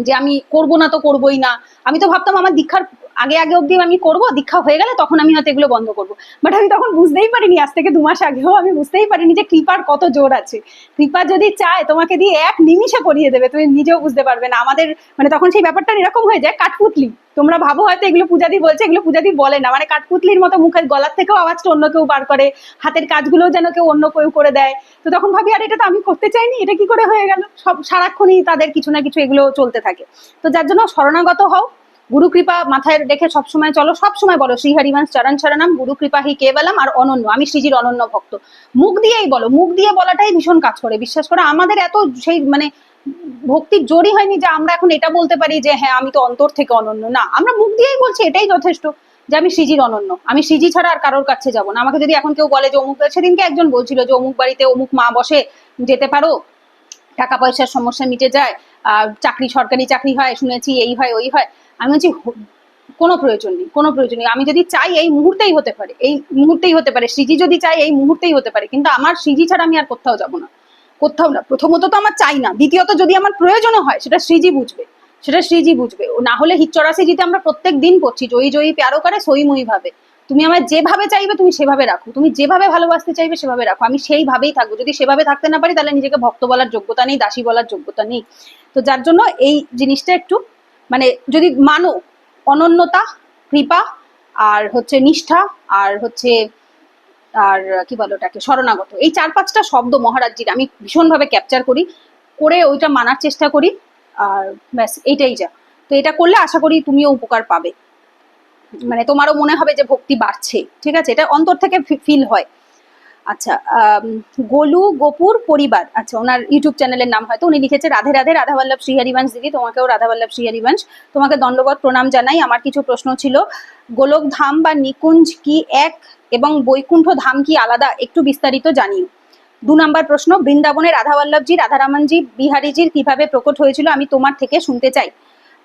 যে আমি করবো না তো করবোই না। আমি তো ভাবতাম আমার দীক্ষার আগে অব্দি আমি করবো, দীক্ষা হয়ে গেলে তখন আমি হয়তো এগুলো বন্ধ করবো। বাট আমি তখন বুঝতেই পারিনি, আজ থেকে 2 মাস আগেও আমি বুঝতেই পারিনি যে কৃপার কত জোর আছে। কৃপা যদি চায় তোমাকে দিয়ে 1 নিমিষে করিয়ে দেবে, তুমি নিজেও বুঝতে পারবে না। আমাদের মানে তখন সেই ব্যাপারটা এরকম হয়ে যায়, কাঠপুতলি। তোমরা ভাবো হয়তো এগুলো পূজাদি বলছে, এগুলো পূজাদি বলে না, মানে কাঠপুতলির মতো মুখের গলার থেকেও আওয়াজটা অন্য কেউ বার করে, হাতের কাজগুলোও যেন কেউ অন্য কেউ করে দেয়। তো তখন ভাবি আর এটা তো আমি করতে চাইনি, এটা কি করে হয়ে গেল। সব সারাক্ষণই তাদের কিছু না কিছু এগুলো চলতে থাকে। তো যার জন্য শরণাগত হও, গুরু কৃপা মাথায় রেখে সবসময় চলো, সবসময় বলো শ্রী হরিবংশ চরণ শরণম গুরু কৃপা হি কেবলম, আর অনন্য, আমি শ্রীজির অনন্য ভক্ত। মুখ দিয়েই বলো, মুখ দিয়ে বলাটাই ভীষণ কাজ করে, বিশ্বাস করো। আমাদের এত সেই মানে ভক্তির জোরই হয়নি যে আমরা এখন এটা বলতে পারি যে হ্যাঁ আমি তো অন্তর থেকে অনন্য, না, আমরা মুখ দিয়েই বলছি, এটাই যথেষ্ট যে আমি শ্রীজির অনন্য, আমি শ্রীজি ছাড়া আর কারোর কাছে যাবো না। আমাকে যদি এখন কেউ বলে যে অমুক, সেদিনকে একজন বলছিল যে অমুক বাড়িতে অমুক মা বসে, যেতে পারো, টাকা পয়সার সমস্যা মিটে যায়, চাকরি, সরকারি চাকরি হয় শুনেছি, এই হয় ওই হয়। আমি বলছি কোনো প্রয়োজন নেই, কোনো প্রয়োজন নেই। আমি যদি চাই এই মুহূর্তেই হতে পারে, এই মুহূর্তেই হতে পারে, শ্রীজি যদি চাই এই মুহূর্তেই হতে পারে, কিন্তু আমার শ্রীজি ছাড়া আমি আর কোথাও যাবো না, কোথাও না। প্রথমত তো আমার চাই না, দ্বিতীয়ত যদি আমার প্রয়োজনও হয় সেটা শ্রীজি বুঝবে, সেটা শ্রীজি বুঝবে। না হলে হিট 84 জিতে আমরা প্রত্যেক দিন পড়ছি, জয়ী জয়ী প্যারো করে সই মই ভাবে। তুমি আমার যেভাবে চাইবে তুমি সেভাবে রাখো, তুমি যেভাবে ভালোবাসতে চাইবে সেভাবে রাখো, আমি সেইভাবেই থাকবো। যদি সেভাবে থাকতে না পারি তাহলে নিজেকে ভক্ত বলার যোগ্যতা নেই, দাসী বলার যোগ্যতা নেই। তো যার জন্য এই জিনিসটা একটু মানে যদি মানো, অনন্যতা, কৃপা, আর হচ্ছে নিষ্ঠা, আর হচ্ছে আর কি বলো ওটাকে, শরণাগত, এই 4-5টা শব্দ মহারাজজির আমি ভীষণভাবে ক্যাপচার করি, করে ওইটা মানার চেষ্টা করি, আর ব্যাস এইটাই যা। তো এটা করলে আশা করি তুমিও উপকার পাবে, মানে তোমারও মনে হবে যে ভক্তি বাড়ছে, ঠিক আছে, এটা অন্তর থেকে ফিল হয়। আচ্ছা, গোলু গোপুর পরিবার, আচ্ছা ওনার ইউটিউব চ্যানেলের নাম হয়তো, উনি লিখেছে রাধে রাধে রাধা বল্লভ শ্রী হরিবংশ দিদি, তোমাকেও রাধা বল্লভ শ্রী হরিবংশ, তোমাকে দণ্ডবত প্রণাম জানাই। আমার কিছু প্রশ্ন ছিল, গোলক ধাম বা নিকুঞ্জ কি এক এবং বৈকুণ্ঠ ধাম কি আলাদা, একটু বিস্তারিত জানিও। 2 নম্বর প্রশ্ন, বৃন্দাবনে রাধা বল্লভজি, রাধারামনজি, বিহারীজির কিভাবে প্রকট হয়েছিল, আমি তোমার থেকে শুনতে চাই।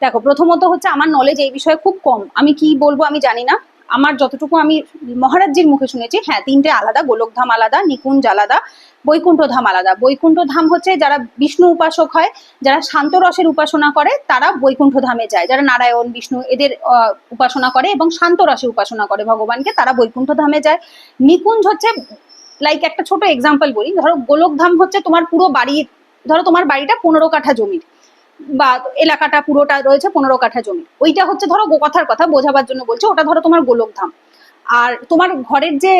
দেখো, প্রথমত হচ্ছে আমার নলেজ এই বিষয়ে খুব কম, আমি কি বলবো আমি জানি না। আমার যতটুকু আমি মহারাজজির মুখে শুনেছি, হ্যাঁ 3টে আলাদা, গোলক ধাম আলাদা, নিকুঞ্জ আলাদা, বৈকুণ্ঠ ধাম আলাদা। বৈকুণ্ঠ ধাম হচ্ছে যারা বিষ্ণু উপাসক হয়, যারা শান্ত রসের উপাসনা করে তারা বৈকুণ্ঠ ধামে যায়, যারা নারায়ণ বিষ্ণু এদের উপাসনা করে এবং শান্ত রসে উপাসনা করে ভগবানকে, তারা বৈকুণ্ঠ ধামে যায়। নিকুঞ্জ হচ্ছে লাইক একটা ছোট এক্সাম্পল বলি, ধরো গোলক ধাম হচ্ছে তোমার পুরো বাড়ির, ধরো তোমার বাড়িটা 15 কাঠা জমির, বা এলাকাটা পুরোটা রয়েছে 15 কাঠা জমি, ওইটা হচ্ছে ধরো কথার কথা বোঝাবার জন্য বলছে, ওটা ধরো তোমার গোলক ধাম। আর তোমার ঘরের যে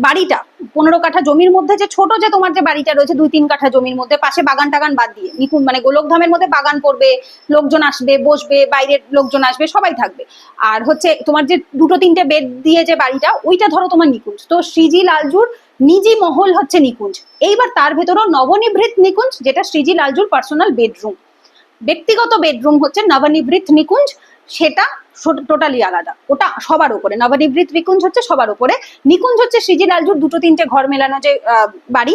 বাড়িটা 15 কাঠা জমির মধ্যে যে ছোট যে তোমার যে বাড়িটা রয়েছে 2-3 কাঠা জমির মধ্যে, পাশে বাগান টাগান বাদ দিয়ে, নিকুঞ্জ মানে গোলক ধামের মধ্যে বাগান পড়বে, লোকজন আসবে বসবে, বাইরের লোকজন আসবে, সবাই থাকবে। আর হচ্ছে তোমার যে 2-3টে বেড দিয়ে যে বাড়িটা, ওইটা ধরো তোমার নিকুঞ্জ। তো শ্রীজি লালজুর নিজি মহল হচ্ছে নিকুঞ্জ। এইবার তার ভেতরেও নবনিভৃত নিকুঞ্জ, যেটা শ্রীজি লালজুর পার্সোনাল বেডরুম, ব্যক্তিগত বেডরুম হচ্ছে নবনিভৃত নিকুঞ্জ, সেটা টোটালি আলাদা, ওটা সবার উপরে। নবনিভৃত নিকুঞ্জ হচ্ছে সবার উপরে, নিকুঞ্জ হচ্ছে শ্রীজি লালজুর 2-3টে ঘর মেলানো যে বাড়ি,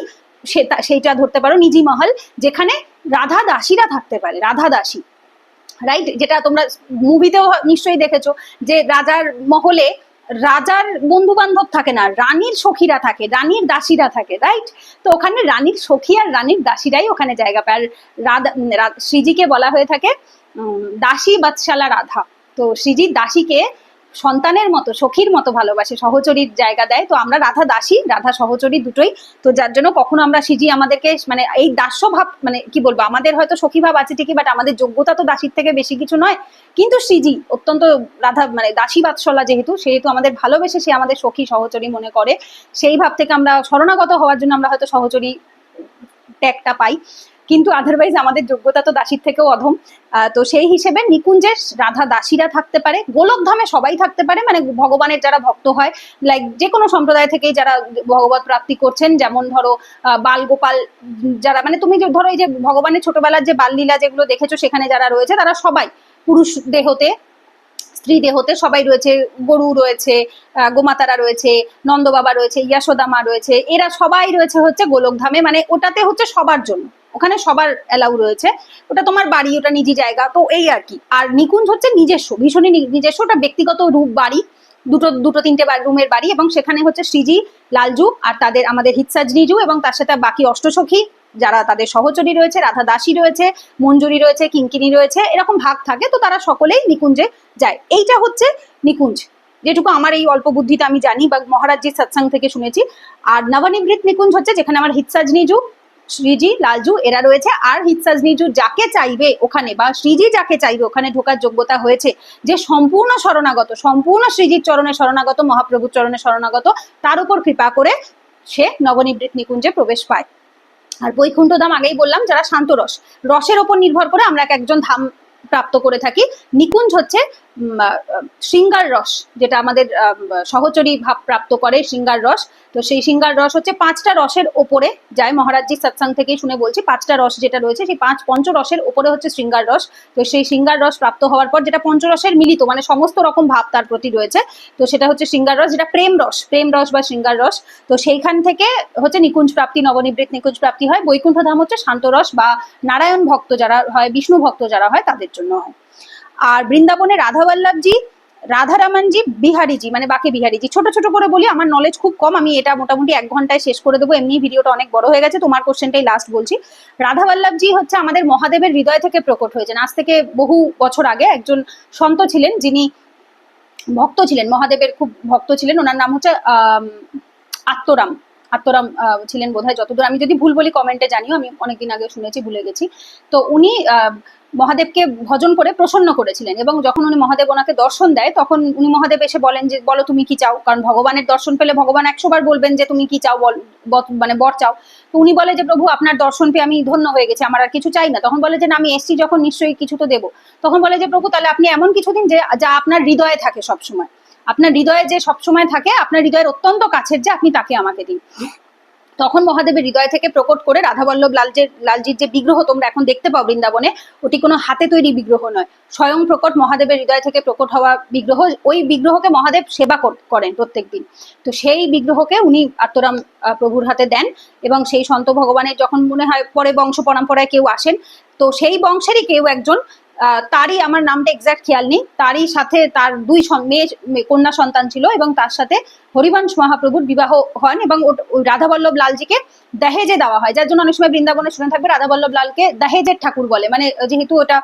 সেইটা ধরতে পারো নিজি মহল, যেখানে রাধা দাসীরা থাকতে পারে, রাধা দাসী, রাইট, যেটা তোমরা মুভিতেও নিশ্চয়ই দেখেছো যে রাজার মহলে রাজার বন্ধু বান্ধব থাকে না, রানীর সখীরা থাকে, রানীর দাসীরা থাকে, রাইট। তো ওখানে রানীর সখী আর রানীর দাসীরাই ওখানে জায়গা পায়। আর শ্রীজিকে বলা হয়ে থাকে দাসী বৎসলা রাধা। তো শ্রীজি দাসীকে সন্তানের মতো, সখীর মতো ভালোবাসে, সহচরীর জায়গা দেয়। তো আমরা রাধা দাসী, রাধা সহচরী দুটোই। তো যার জন্য কখনো আমরা শ্রীজি আমাদেরকে মানে এই দাস্য ভাব, মানে কি বলবো, আমাদের হয়তো সখী ভাব আছে ঠিকই, বাট আমাদের যোগ্যতা তো দাসীর থেকে বেশি কিছু নয়। কিন্তু শ্রীজি অত্যন্ত রাধা মানে দাসী বাৎসলা, যেহেতু আমাদের ভালোবেসে সে আমাদের সখী সহচরী মনে করে, সেই ভাব থেকে আমরা শরণাগত হওয়ার জন্য আমরা হয়তো সহচরী ট্যাগটা পাই, কিন্তু আদারওয়াইজ আমাদের যোগ্যতা তো দাসীর থেকেও অধম। তো সেই হিসেবে নিকুঞ্জে রাধা দাসীরা থাকতে পারে, গোলক ধামে সবাই থাকতে পারে, মানে ভগবানের যারা ভক্ত হয়, লাইক যে কোনো সম্প্রদায় থেকেই যারা ভগবত প্রাপ্তি করছেন, যেমন ধরো বাল গোপাল, যারা মানে তুমি ধরো এই যে ভগবানের ছোটবেলার যে বাললীলা যেগুলো দেখেছো, সেখানে যারা রয়েছে তারা সবাই পুরুষ দেহতে, স্ত্রী দেহতে সবাই রয়েছে, গরু রয়েছে, গোমাতারা রয়েছে, নন্দ বাবা রয়েছে, ইয়াশোদা মা রয়েছে, এরা সবাই রয়েছে হচ্ছে গোলক ধামে, মানে ওটাতে হচ্ছে সবার জন্য, ওখানে সবার অ্যালাউ রয়েছে, ওটা তোমার বাড়ি, ওটা নিজি জায়গা, তো এই আর কি। আর নিকুঞ্জ হচ্ছে নিজস্ব, ভীষণই নিজস্ব, ওটা ব্যক্তিগত রূপ বাড়ি, দুটো 3টে রুমের বাড়ি, এবং সেখানে হচ্ছে শ্রীজি লালজু আর তাদের আমাদের হিতসাজনিজু এবং তার সাথে বাকি অষ্টসখী যারা তাদের সহচরী রয়েছে, রাধা দাসী রয়েছে, মঞ্জুরি রয়েছে, কিঙ্কিনী রয়েছে, এরকম ভাগ থাকে। তো তারা সকলেই নিকুঞ্জে যায়। এইটা হচ্ছে নিকুঞ্জ, যেটুকু আমার এই অল্প বুদ্ধিতে আমি জানি বা মহারাজজির সৎসঙ্গ থেকে শুনেছি। আর নবনিভৃত নিকুঞ্জ হচ্ছে যেখানে আমার হিতসাজনিজু, শ্রীজি লালজু এরা রয়েছে, আর হিতসাজনিজু যাকে চাইবে ওখানে, বা শ্রীজি যাকে চাইবে ওখানে ঢোকার যোগ্যতা হয়েছে, যে সম্পূর্ণ শরণাগত, সম্পূর্ণ শ্রীজির চরণে শরণাগত, মহাপ্রভুর চরণে শরণাগত, তার উপর কৃপা করে সে নবনিভৃত নিকুঞ্জে প্রবেশ পায়। আর বৈকুণ্ঠ ধাম আগেই বললাম, যারা শান্ত রস, রসের ওপর নির্ভর করে আমরা এক একজন ধাম প্রাপ্ত করে থাকি। নিকুঞ্জ হচ্ছে শৃঙ্গার রস, যেটা আমাদের সহচরী ভাব প্রাপ্ত করে শৃঙ্গার রস। তো সেই শৃঙ্গার রস হচ্ছে 5টা রসের ওপরে যায়, মহারাজজি সৎসঙ্গ থেকেই শুনে বলছি, 5টা রস যেটা রয়েছে সেই পঞ্চরসের ওপরে হচ্ছে শৃঙ্গার রস। তো সেই শৃঙ্গার রস প্রাপ্ত হওয়ার পর যেটা পঞ্চরসের মিলিত, মানে সমস্ত রকম ভাব তার প্রতি রয়েছে, তো সেটা হচ্ছে শৃঙ্গার রস, যেটা প্রেম রস বা শৃঙ্গার রস। তো সেইখান থেকে হচ্ছে নিকুঞ্জ প্রাপ্তি, নবনিবৃত নিকুঞ্জ প্রাপ্তি হয়। বৈকুণ্ঠ ধাম হচ্ছে শান্তরস বা নারায়ণ ভক্ত যারা হয়, বিষ্ণু ভক্ত যারা হয় তাদের জন্য হয়। আর বৃন্দাবনে রাধাবল্লভজি, রাধারামনজি, বিহারীজি মানে বাকি বিহারীজি, ছোট ছোট করে বলি, আমার নলেজ খুব কম, আমি এটা মোটামুটি 1 ঘন্টায় শেষ করে দেবো, এমনি ভিডিওটা অনেক বড় হয়ে গেছে, তোমার কোশ্চেনটাই লাস্ট বলছি। রাধাবল্লভজি হচ্ছে আমাদের মহাদেবের হৃদয় থেকে প্রকট হয়েছেন। আজ থেকে বহু বছর আগে একজন সন্ত ছিলেন, যিনি ভক্ত ছিলেন, মহাদেবের খুব ভক্ত ছিলেন, ওনার নাম হচ্ছে আত্মরাম। আত্মরাম ছিলেন বোধহয়, যতদূর, আমি যদি ভুল বলি কমেন্টে জানিও, আমি অনেকদিন আগে শুনেছি, ভুলে গেছি। তো উনি মহাদেবকে ভজন করে প্রসন্ন করেছিলেন, এবং যখন উনি মহাদেব ওনাকে দর্শন দেয় তখন উনি মহাদেব এসে বলেন যে বলো তুমি কি চাও, কারণ ভগবানের দর্শন পেলে ভগবান 100 বার বলবেন যে তুমি কি চাও, মানে বর চাও। তো উনি বলে যে প্রভু আপনার দর্শন পেয়ে আমি ধন্য হয়ে গেছি, আমার আর কিছু চাই না। তখন বলে যে না, আমি এসছি যখন নিশ্চয়ই কিছু তো দেবো। তখন বলে যে প্রভু তাহলে আপনি এমন কিছু দিন যে যা আপনার হৃদয়ে থাকে সবসময়, আপনার হৃদয়ে যে সবসময় থাকে, আপনার হৃদয়ের অত্যন্ত কাছের যে, আপনি তাকে আমাকে দিন। তখন মহাদেবের হৃদয় থেকে প্রকট করে রাধাবল্লভ লালজির যে বিগ্রহ তোমরা এখন দেখতে পাও বৃন্দাবনে, ওটি কোনো হাতে তৈরি বিগ্রহ নয়, স্বয়ং প্রকট মহাদেবের হৃদয় থেকে প্রকট হওয়া বিগ্রহ। ওই বিগ্রহকে মহাদেব সেবা করেন প্রত্যেকদিন। তো সেই বিগ্রহকে উনি আত্মরাম প্রভুর হাতে দেন, এবং সেই সন্ত ভগবানের যখন মনে হয় পরে বংশ পরম্পরায় কেউ আসেন, তো সেই বংশেরই কেউ একজন, তারই আমার নামটা এক্সাক্ট খেয়াল নেই, তারই সাথে তার 2 মেয়ে কন্যা সন্তান ছিল, এবং তার সাথে হরিবংশ মহাপ্রভুর বিবাহ হন, এবং রাধাবল্লভ লালজিকে দহেজে দেওয়া হয়, যার জন্য অনেক সময় বৃন্দাবনে শুনে থাকবে রাধাবল্লভ লালকে দহেজের ঠাকুর বলে, মানে যেহেতু ওটা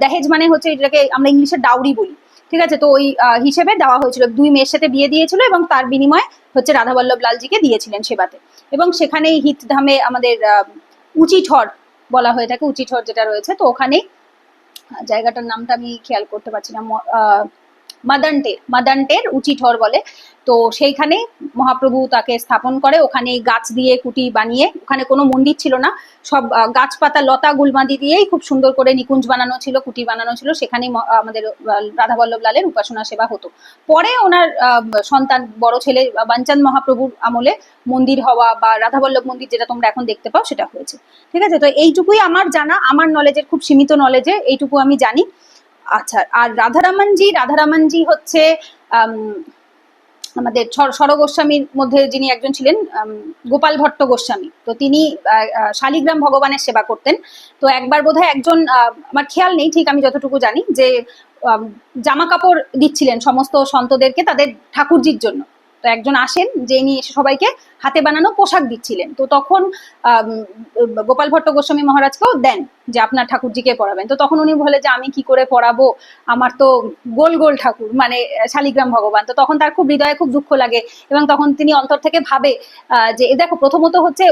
দহেজ মানে হচ্ছে এটাকে আমরা ইংলিশে ডাউরি বলি, ঠিক আছে। তো ওই হিসেবে দেওয়া হয়েছিল, 2 মেয়ের সাথে বিয়ে দিয়েছিল, এবং তার বিনিময়ে হচ্ছে রাধাবল্লভ লালজিকে দিয়েছিলেন সেবাতে। এবং সেখানেই হিতধামে আমাদের উচিঠর বলা হয়ে থাকে, উচিঠর যেটা রয়েছে, তো ওখানেই জায়গাটার নামটা আমি খেয়াল করতে পারছি না, মাদান্টের উচিঠর বলে। তো সেইখানে মহাপ্রভু তাকে স্থাপন করে, ওখানে গাছ দিয়ে কুটি বানিয়ে, ওখানে কোনো মন্দির ছিল না, সব গাছপাতা লতা গুলমাদি দিয়েই খুব সুন্দর করে নিকুঞ্জ বানানো ছিল, কুটি বানানো ছিল, সেখানেই আমাদের রাধাবল্লভ লালের উপাসনা সেবা হতো। পরে ওনার সন্তান বড় ছেলে বাঞ্চান মহাপ্রভুর আমলে মন্দির হওয়া, বা রাধাবল্লভ মন্দির যেটা তোমরা এখন দেখতে পাও সেটা হয়েছে, ঠিক আছে। তো এইটুকুই আমার জানা, আমার নলেজের খুব সীমিত নলেজে এইটুকু আমি জানি। আচ্ছা, আর রাধারামনজি হচ্ছে আমাদের স্বর গোস্বামীর মধ্যে যিনি একজন ছিলেন, গোপাল ভট্ট গোস্বামী। তো তিনি শালিগ্রাম ভগবানের সেবা করতেন। তো একবার বোধহয় একজন, আমার খেয়াল নেই ঠিক, আমি যতটুকু জানি যে জামা কাপড় দিচ্ছিলেন সমস্ত সন্তদেরকে তাদের ঠাকুরজির জন্য। তো একজন আসেন, যিনি এসে সবাইকে হাতে বানানো পোশাক দিচ্ছিলেন। তো তখন গোপাল ভট্ট গোস্বামী মহারাজকেও দেন যে আপনার ঠাকুরজিকে পড়াবেন। তো তখন উনি বলে যে আমি কি করে পড়াবো, আমার তো গোল গোল ঠাকুর, মানে শালিগ্রাম ভগবান। তো তখন তার খুব হৃদয়ে খুব দুঃখ লাগে, এবং তখন তিনি অন্তর থেকে ভাবে যে দেখো, প্রথমত হচ্ছে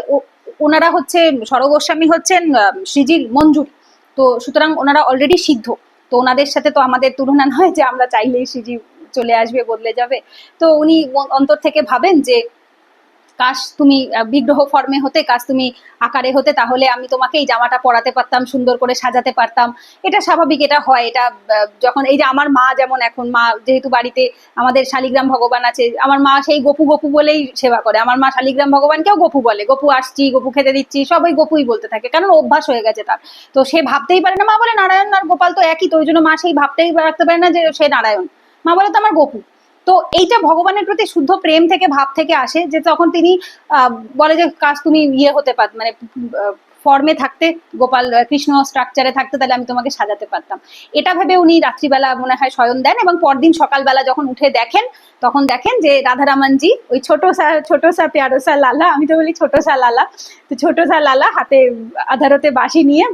ওনারা হচ্ছে স্বর গোস্বামী হচ্ছেন শ্রীজির মঞ্জুরি, তো সুতরাং ওনারা অলরেডি সিদ্ধ, তো ওনাদের সাথে তো আমাদের তুলনা নয় যে আমরা চাইলেই শ্রীজি চলে আসবে, বদলে যাবে। তো উনি অন্তর থেকে ভাবেন যে কাশ তুমি বিগ্রহ ফর্মে হতে, কাশ তুমি আকারে হতে, তাহলে আমি তোমাকে এই জামাটা পরাতে পারতাম, সুন্দর করে সাজাতে পারতাম। এটা স্বাভাবিক, এটা হয়, এটা যখন এই যে আমার মা, যেমন এখন মা যেহেতু বাড়িতে আমাদের শালিগ্রাম ভগবান আছে, আমার মা সেই গোপু গোপু বলেই সেবা করে, আমার মা শালিগ্রাম ভগবানকেও গোপু বলে, গোপু আসছি, গোপু খেতে দিচ্ছি, সবাই গোপুই বলতে থাকে, কারণ অভ্যাস হয়ে গেছে তার। তো সে ভাবতেই পারে না, মা বলে নারায়ণ আর গোপাল তো একই, তো ওই জন্য মা সেই ভাবতেই রাখতে পারে না যে সে নারায়ণ, মা বলে তো আমার গোপু। তো এইটা ভগবানের প্রতি শুদ্ধ প্রেম থেকে, ভাব থেকে আসে, যে তখন তিনি বলে যে কাজ তুমি হতে পার, মানে ফর্মে থাকতে, গোপাল কৃষ্ণ স্ট্রাকচারে থাকতে, তাহলে আমি তোমাকে সাজাতে পারতাম। এটা ভেবে উনি রাত্রিবেলা মনে হয় শয়ন দেন, এবং পরদিন সকালবেলা যখন উঠে দেখেন, তখন দেখেন যে রাধারামনজি ওই ছোট সা প্যারো সা লালা, আমি তো বলি ছোট সা লালা, তো ছোট সা লালা হাতে আধারতে বাঁশি নিয়ে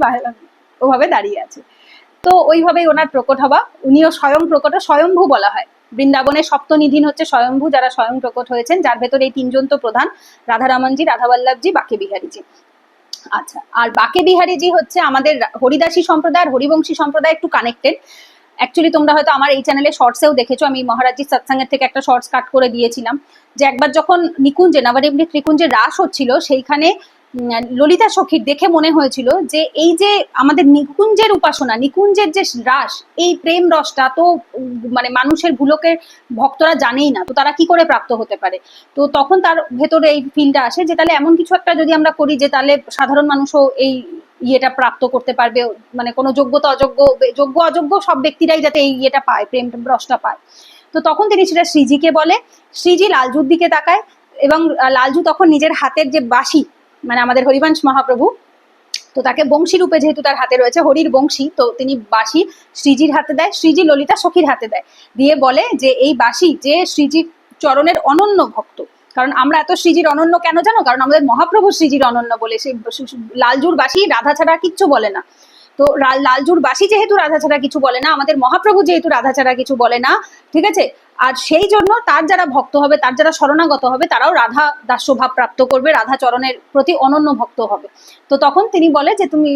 ওভাবে দাঁড়িয়ে আছে। তো ওইভাবেই ওনার প্রকট হওয়া, উনিও স্বয়ং প্রকট, স্বয়ম্ভু বলা হয়। বৃন্দাবনের সপ্তনিধিন হচ্ছে স্বয়ম্ভু, যারা স্বয়ং প্রকট হয়েছেন, যার ভেতরে এই 3 জন তো প্রধান, রাধারামনজি, রাধাবল্লভজি, বাকে বিহারীজি। আচ্ছা, আর বাকে বিহারীজি হচ্ছে আমাদের হরিদাসী সম্প্রদায়, হরিবংশী সম্প্রদায় একটু কানেক্টেড। অ্যাকচুয়ালি তোমরা হয়তো আমার এই চ্যানেলে শর্টসেও দেখেছো, আমি মহারাজজির সৎসঙ্গের থেকে একটা শর্টস কাট করে দিয়েছিলাম, যে একবার যখন নিকুঞ্জে নবনিবৃত নিকুঞ্জে রাস হচ্ছিল, সেইখানে ললিতা সখীর দেখে মনে হয়েছিল যে এই যে আমাদের নিকুঞ্জের উপাসনা, নিকুঞ্জের যে রাস, এই প্রেম রসটা তো মানে মানুষের ভুলকের ভক্তরা জানেই না, তো তারা কি করে প্রাপ্ত হতে পারে। তো তখন তার ভেতরে এই ফিলটা আসে যে তাহলে এমন কিছু একটা যদি আমরা করি যে তাহলে সাধারণ মানুষও এই ইয়েটা প্রাপ্ত করতে পারবে, মানে কোনো যোগ্যতা অযোগ্য, যোগ্য অযোগ্য সব ব্যক্তিরাই যাতে এই ইয়েটা পায়, প্রেম রসটা পায়। তো তখন তিনি সেটা শ্রীজিকে বলে। শ্রীজি লালজুর দিকে তাকায় এবং লালজু তখন নিজের হাতের যে বাঁশি, মানে আমাদের হরিবংশ মহাপ্রভু, তো তাকে বংশী রূপে যেহেতু তার হাতে রয়েছে হরির বংশী, তো তিনি বাঁশি শ্রীজির হাতে দেয়, শ্রীজি ললিতা সখীর হাতে দেয়, দিয়ে বলে যে এই বাঁশি যে শ্রীজির চরণের অনন্য ভক্ত। কারণ আমরা এত শ্রীজির অনন্য কেন জানো? কারণ আমাদের মহাপ্রভু শ্রীজির অনন্য বলে, সেই লালজুর বাঁশি রাধা ছাড়া কিচ্ছু বলে না। তো লালজুর বাঁশি যেহেতু রাধা ছাড়া কিছু বলে না, আমাদের মহাপ্রভু যেহেতু রাধা ছাড়া কিছু বলে না, ঠিক আছে, আর সেই জন্য তার যারা ভক্ত হবে, তার যারা শরণাগত হবে, তারাও রাধা দাস্যভাব প্রাপ্ত করবে, রাধা চরণের প্রতি অনন্য ভক্ত হবে। তো তখন তিনি বলে যে তুমি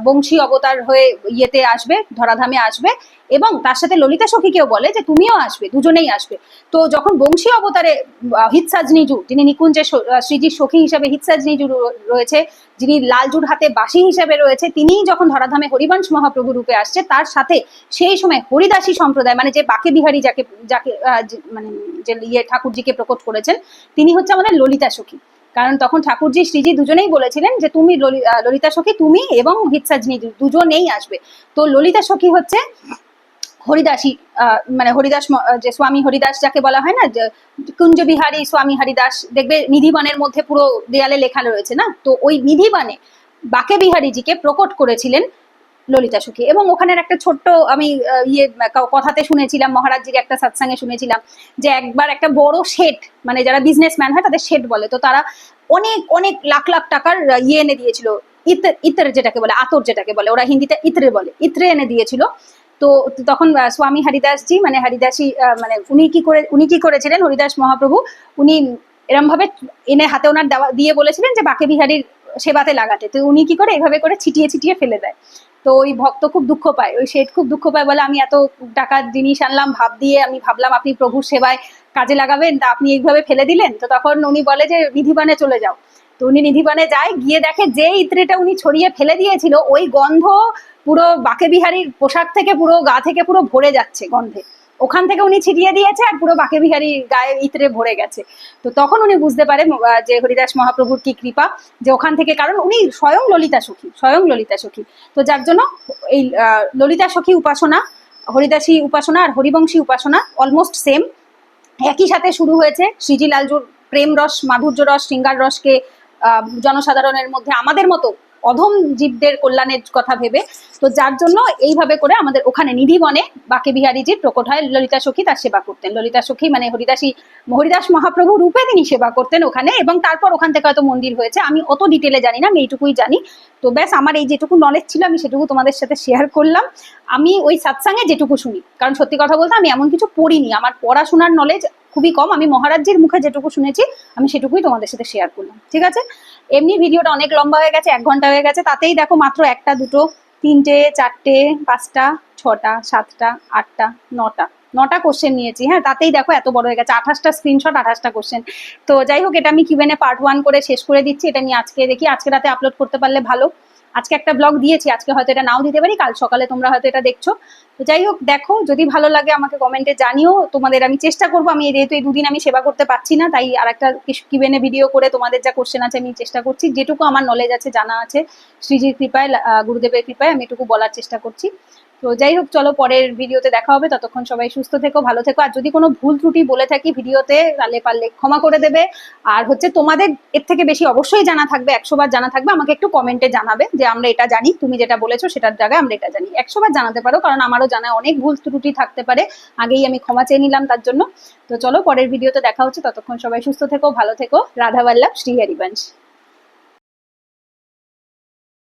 বংশী অবতার হয়ে ইয়েতে আসবে, ধরাধামে আসবে, এবং তার সাথে ললিতা সখীকেও বলে যে তুমিও আসবে, দুজনেই আসবে। তো যখন বংশী অবতারে হিতসাজনিজু, যিনি নিকুঞ্জে শ্রীজির সখী হিসাবে হিতসাজনিজু রয়েছে, যিনি লালজুর হাতে বাঁশি হিসেবে রয়েছে, তিনিই যখন ধরাধামে হরিবংশ মহাপ্রভু রূপে আসছে, তার সাথে সেই সময় হরিদাসী সম্প্রদায়, মানে যে বাকে বিহারী যাকে যাকে মানে যে ইয়ে ঠাকুরজিকে প্রকট করেছেন, তিনি হচ্ছে আমাদের ললিতা সখী। কারণ তখন ঠাকুরজি শ্রীজি দুজনেই বলেছিলেন যে তুমি ললিতা সখী, তুমি এবং হিতসাজনি দুজনেই আসবে। তো ললিতা সখী হচ্ছে হরিদাসী, মানে হরিদাস, যে স্বামী হরিদাস যাকে বলা হয় না, যে কুঞ্জ বিহারী স্বামী হরিদাস, দেখবে নিধিবানের মধ্যে পুরো দেয়ালে লেখা রয়েছে না, তো ওই নিধিবানে বাকে বিহারীজিকে প্রকট করেছিলেন ললিতা সখী। এবং ওখানের একটা ছোট্ট আমি ইয়ে কথাতে শুনেছিলাম, মহারাজজির একটা সৎসঙ্গে শুনেছিলাম যে একবার একটা বড় শেঠ, মানে যারা বিজনেসম্যান হয় তাদের শেঠ বলে, তো তারা অনেক অনেক লাখ লাখ টাকার ইয়ে এনে দিয়েছিল, ইতর যেটাকে বলে, আতর যেটাকে বলে, ওরা হিন্দিতে ইত্রে বলে, ইত্রে এনে দিয়েছিল। তো তখন স্বামী হরিদাসজি, মানে হরিদাসী, মানে উনি কি করেছিলেন, হরিদাস মহাপ্রভু, উনি এরম ভাবে এনে হাতে ওনার দেওয়া দিয়ে বলেছিলেন যে বাকে বিহারীর সেবাতে লাগাতে। তো উনি কি করে এভাবে করে ছিটিয়ে ছিটিয়ে ফেলে দেয়। তো ওই ভক্ত খুব দুঃখ পায়, ওই শেঠ খুব দুঃখ পায়, বলে আমি এত টাকার জিনিস আনলাম, ভাব দিয়ে আমি ভাবলাম আপনি প্রভুর সেবায় কাজে লাগাবেন, তা আপনি এইভাবে ফেলে দিলেন। তো তখন উনি বলে যে নিধিবানে চলে যাও। তো উনি নিধিবানে যায়, গিয়ে দেখে যে ইত্রেটা উনি ছড়িয়ে ফেলে দিয়েছিল, ওই গন্ধ পুরো বাকে বিহারীর পোশাক থেকে, পুরো গা থেকে পুরো ভরে যাচ্ছে গন্ধে। ওখান থেকে উনি ছিটিয়ে দিয়েছে আর পুরো বাকে বিহারী গায়ে ইত্রে ভরে গেছে। তো তখন উনি বুঝতে পারে যে হরিদাস মহাপ্রভুর কি কৃপা, যে ওখান থেকে, কারণ উনি স্বয়ং ললিতা সখী, স্বয়ং ললিতা সখী। তো যার জন্য এই ললিতা সখী উপাসনা, হরিদাসী উপাসনা আর হরিবংশী উপাসনা অলমোস্ট সেম, একই সাথে শুরু হয়েছে। শ্রীজি লালজুর প্রেম রস, মাধুর্য রস, শৃঙ্গার রসকে জনসাধারণের মধ্যে আমাদের মতো অধম জীবদের কল্যাণের কথা ভেবে, তো যার জন্য এইভাবে করে আমাদের ওখানে নিধিবনে বাকে বিহারীজির প্রকট হয়, ললিতা সখী তার সেবা করতেন। ললিতা সখী মানে হরিদাস মহাপ্রভু রূপে তিনি সেবা করতেন ওখানে, এবং তারপর ওখান থেকে হয়তো মন্দির হয়েছে, আমি অত ডিটেলে জানি না, আমি এইটুকুই জানি। তো ব্যাস, আমার এই যেটুকু নলেজ ছিল আমি সেটুকু তোমাদের সাথে শেয়ার করলাম। আমি ওই সৎসঙ্গে যেটুকু শুনি, কারণ সত্যি কথা বলতে আমি এমন কিছু পড়িনি, আমার পড়াশোনার নলেজ খুবই কম, আমি মহারাজজির মুখে যেটুকু শুনেছি আমি সেটুকুই তোমাদের সাথে শেয়ার করলাম, ঠিক আছে। এমনি ভিডিওটা অনেক লম্বা হয়ে গেছে, 1 ঘন্টা হয়ে গেছে, তাতেই দেখো মাত্র 1টা 2টো 3টে 4টে 5টা 6টা 7টা 8টা 9টা কোশ্চেন নিয়েছি, হ্যাঁ, তাতেই দেখো এত বড় হয়ে গেছে, 28টা স্ক্রিনশট 28টা কোশ্চেন। তো যাই হোক, এটা আমি কিউএনএ পার্ট 1 করে শেষ করে দিচ্ছি, এটা নিয়ে আজকে দেখি, আজকে রাতে আপলোড করতে পারলে ভালো। আজকে একটা ব্লগ দিয়েছি, আজকে হয়তো এটা নাও দিতে পারি, কাল সকালে তোমরা হয়তো এটা দেখছো। তো যাই হোক, দেখো, যদি ভালো লাগে আমাকে কমেন্টে জানিও। তোমাদের আমি চেষ্টা করবো, আমি যেহেতু এই 2 দিন আমি সেবা করতে পারছি না, তাই আর একটা কিউএনএ ভিডিও করে তোমাদের যা কোশ্চেন আছে আমি চেষ্টা করছি, যেটুকু আমার নলেজ আছে, জানা আছে, শ্রীজির কৃপায়, গুরুদেবের কৃপায় আমি এটুকু বলার চেষ্টা করছি। তো যাই হোক, চলো পরের ভিডিওতে দেখা হবে, ততক্ষণ সবাই সুস্থ থেকো, ভালো থেকো, আর যদি কোনো ভুল ত্রুটি বলে থাকি ভিডিওতে, তাহলে পারলে ক্ষমা করে দেবে। আর হচ্ছে তোমাদের এর থেকে বেশি অবশ্যই জানা থাকবে, 100 বার জানা থাকবে, আমাকে একটু কমেন্টে জানাবে যে আমরা এটা জানি, তুমি যেটা বলেছো সেটার জায়গায় আমরা এটা জানি, 100 বার জানাতে পারো, কারণ আমারও জানায় অনেক ভুল ত্রুটি থাকতে পারে, আগেই আমি ক্ষমা চেয়ে নিলাম তার জন্য। তো চলো পরের ভিডিওতে দেখা হচ্ছে, ততক্ষণ সবাই সুস্থ থেকো, ভালো থেকো, রাধা বল্লভ, শ্রী হরিবংশ।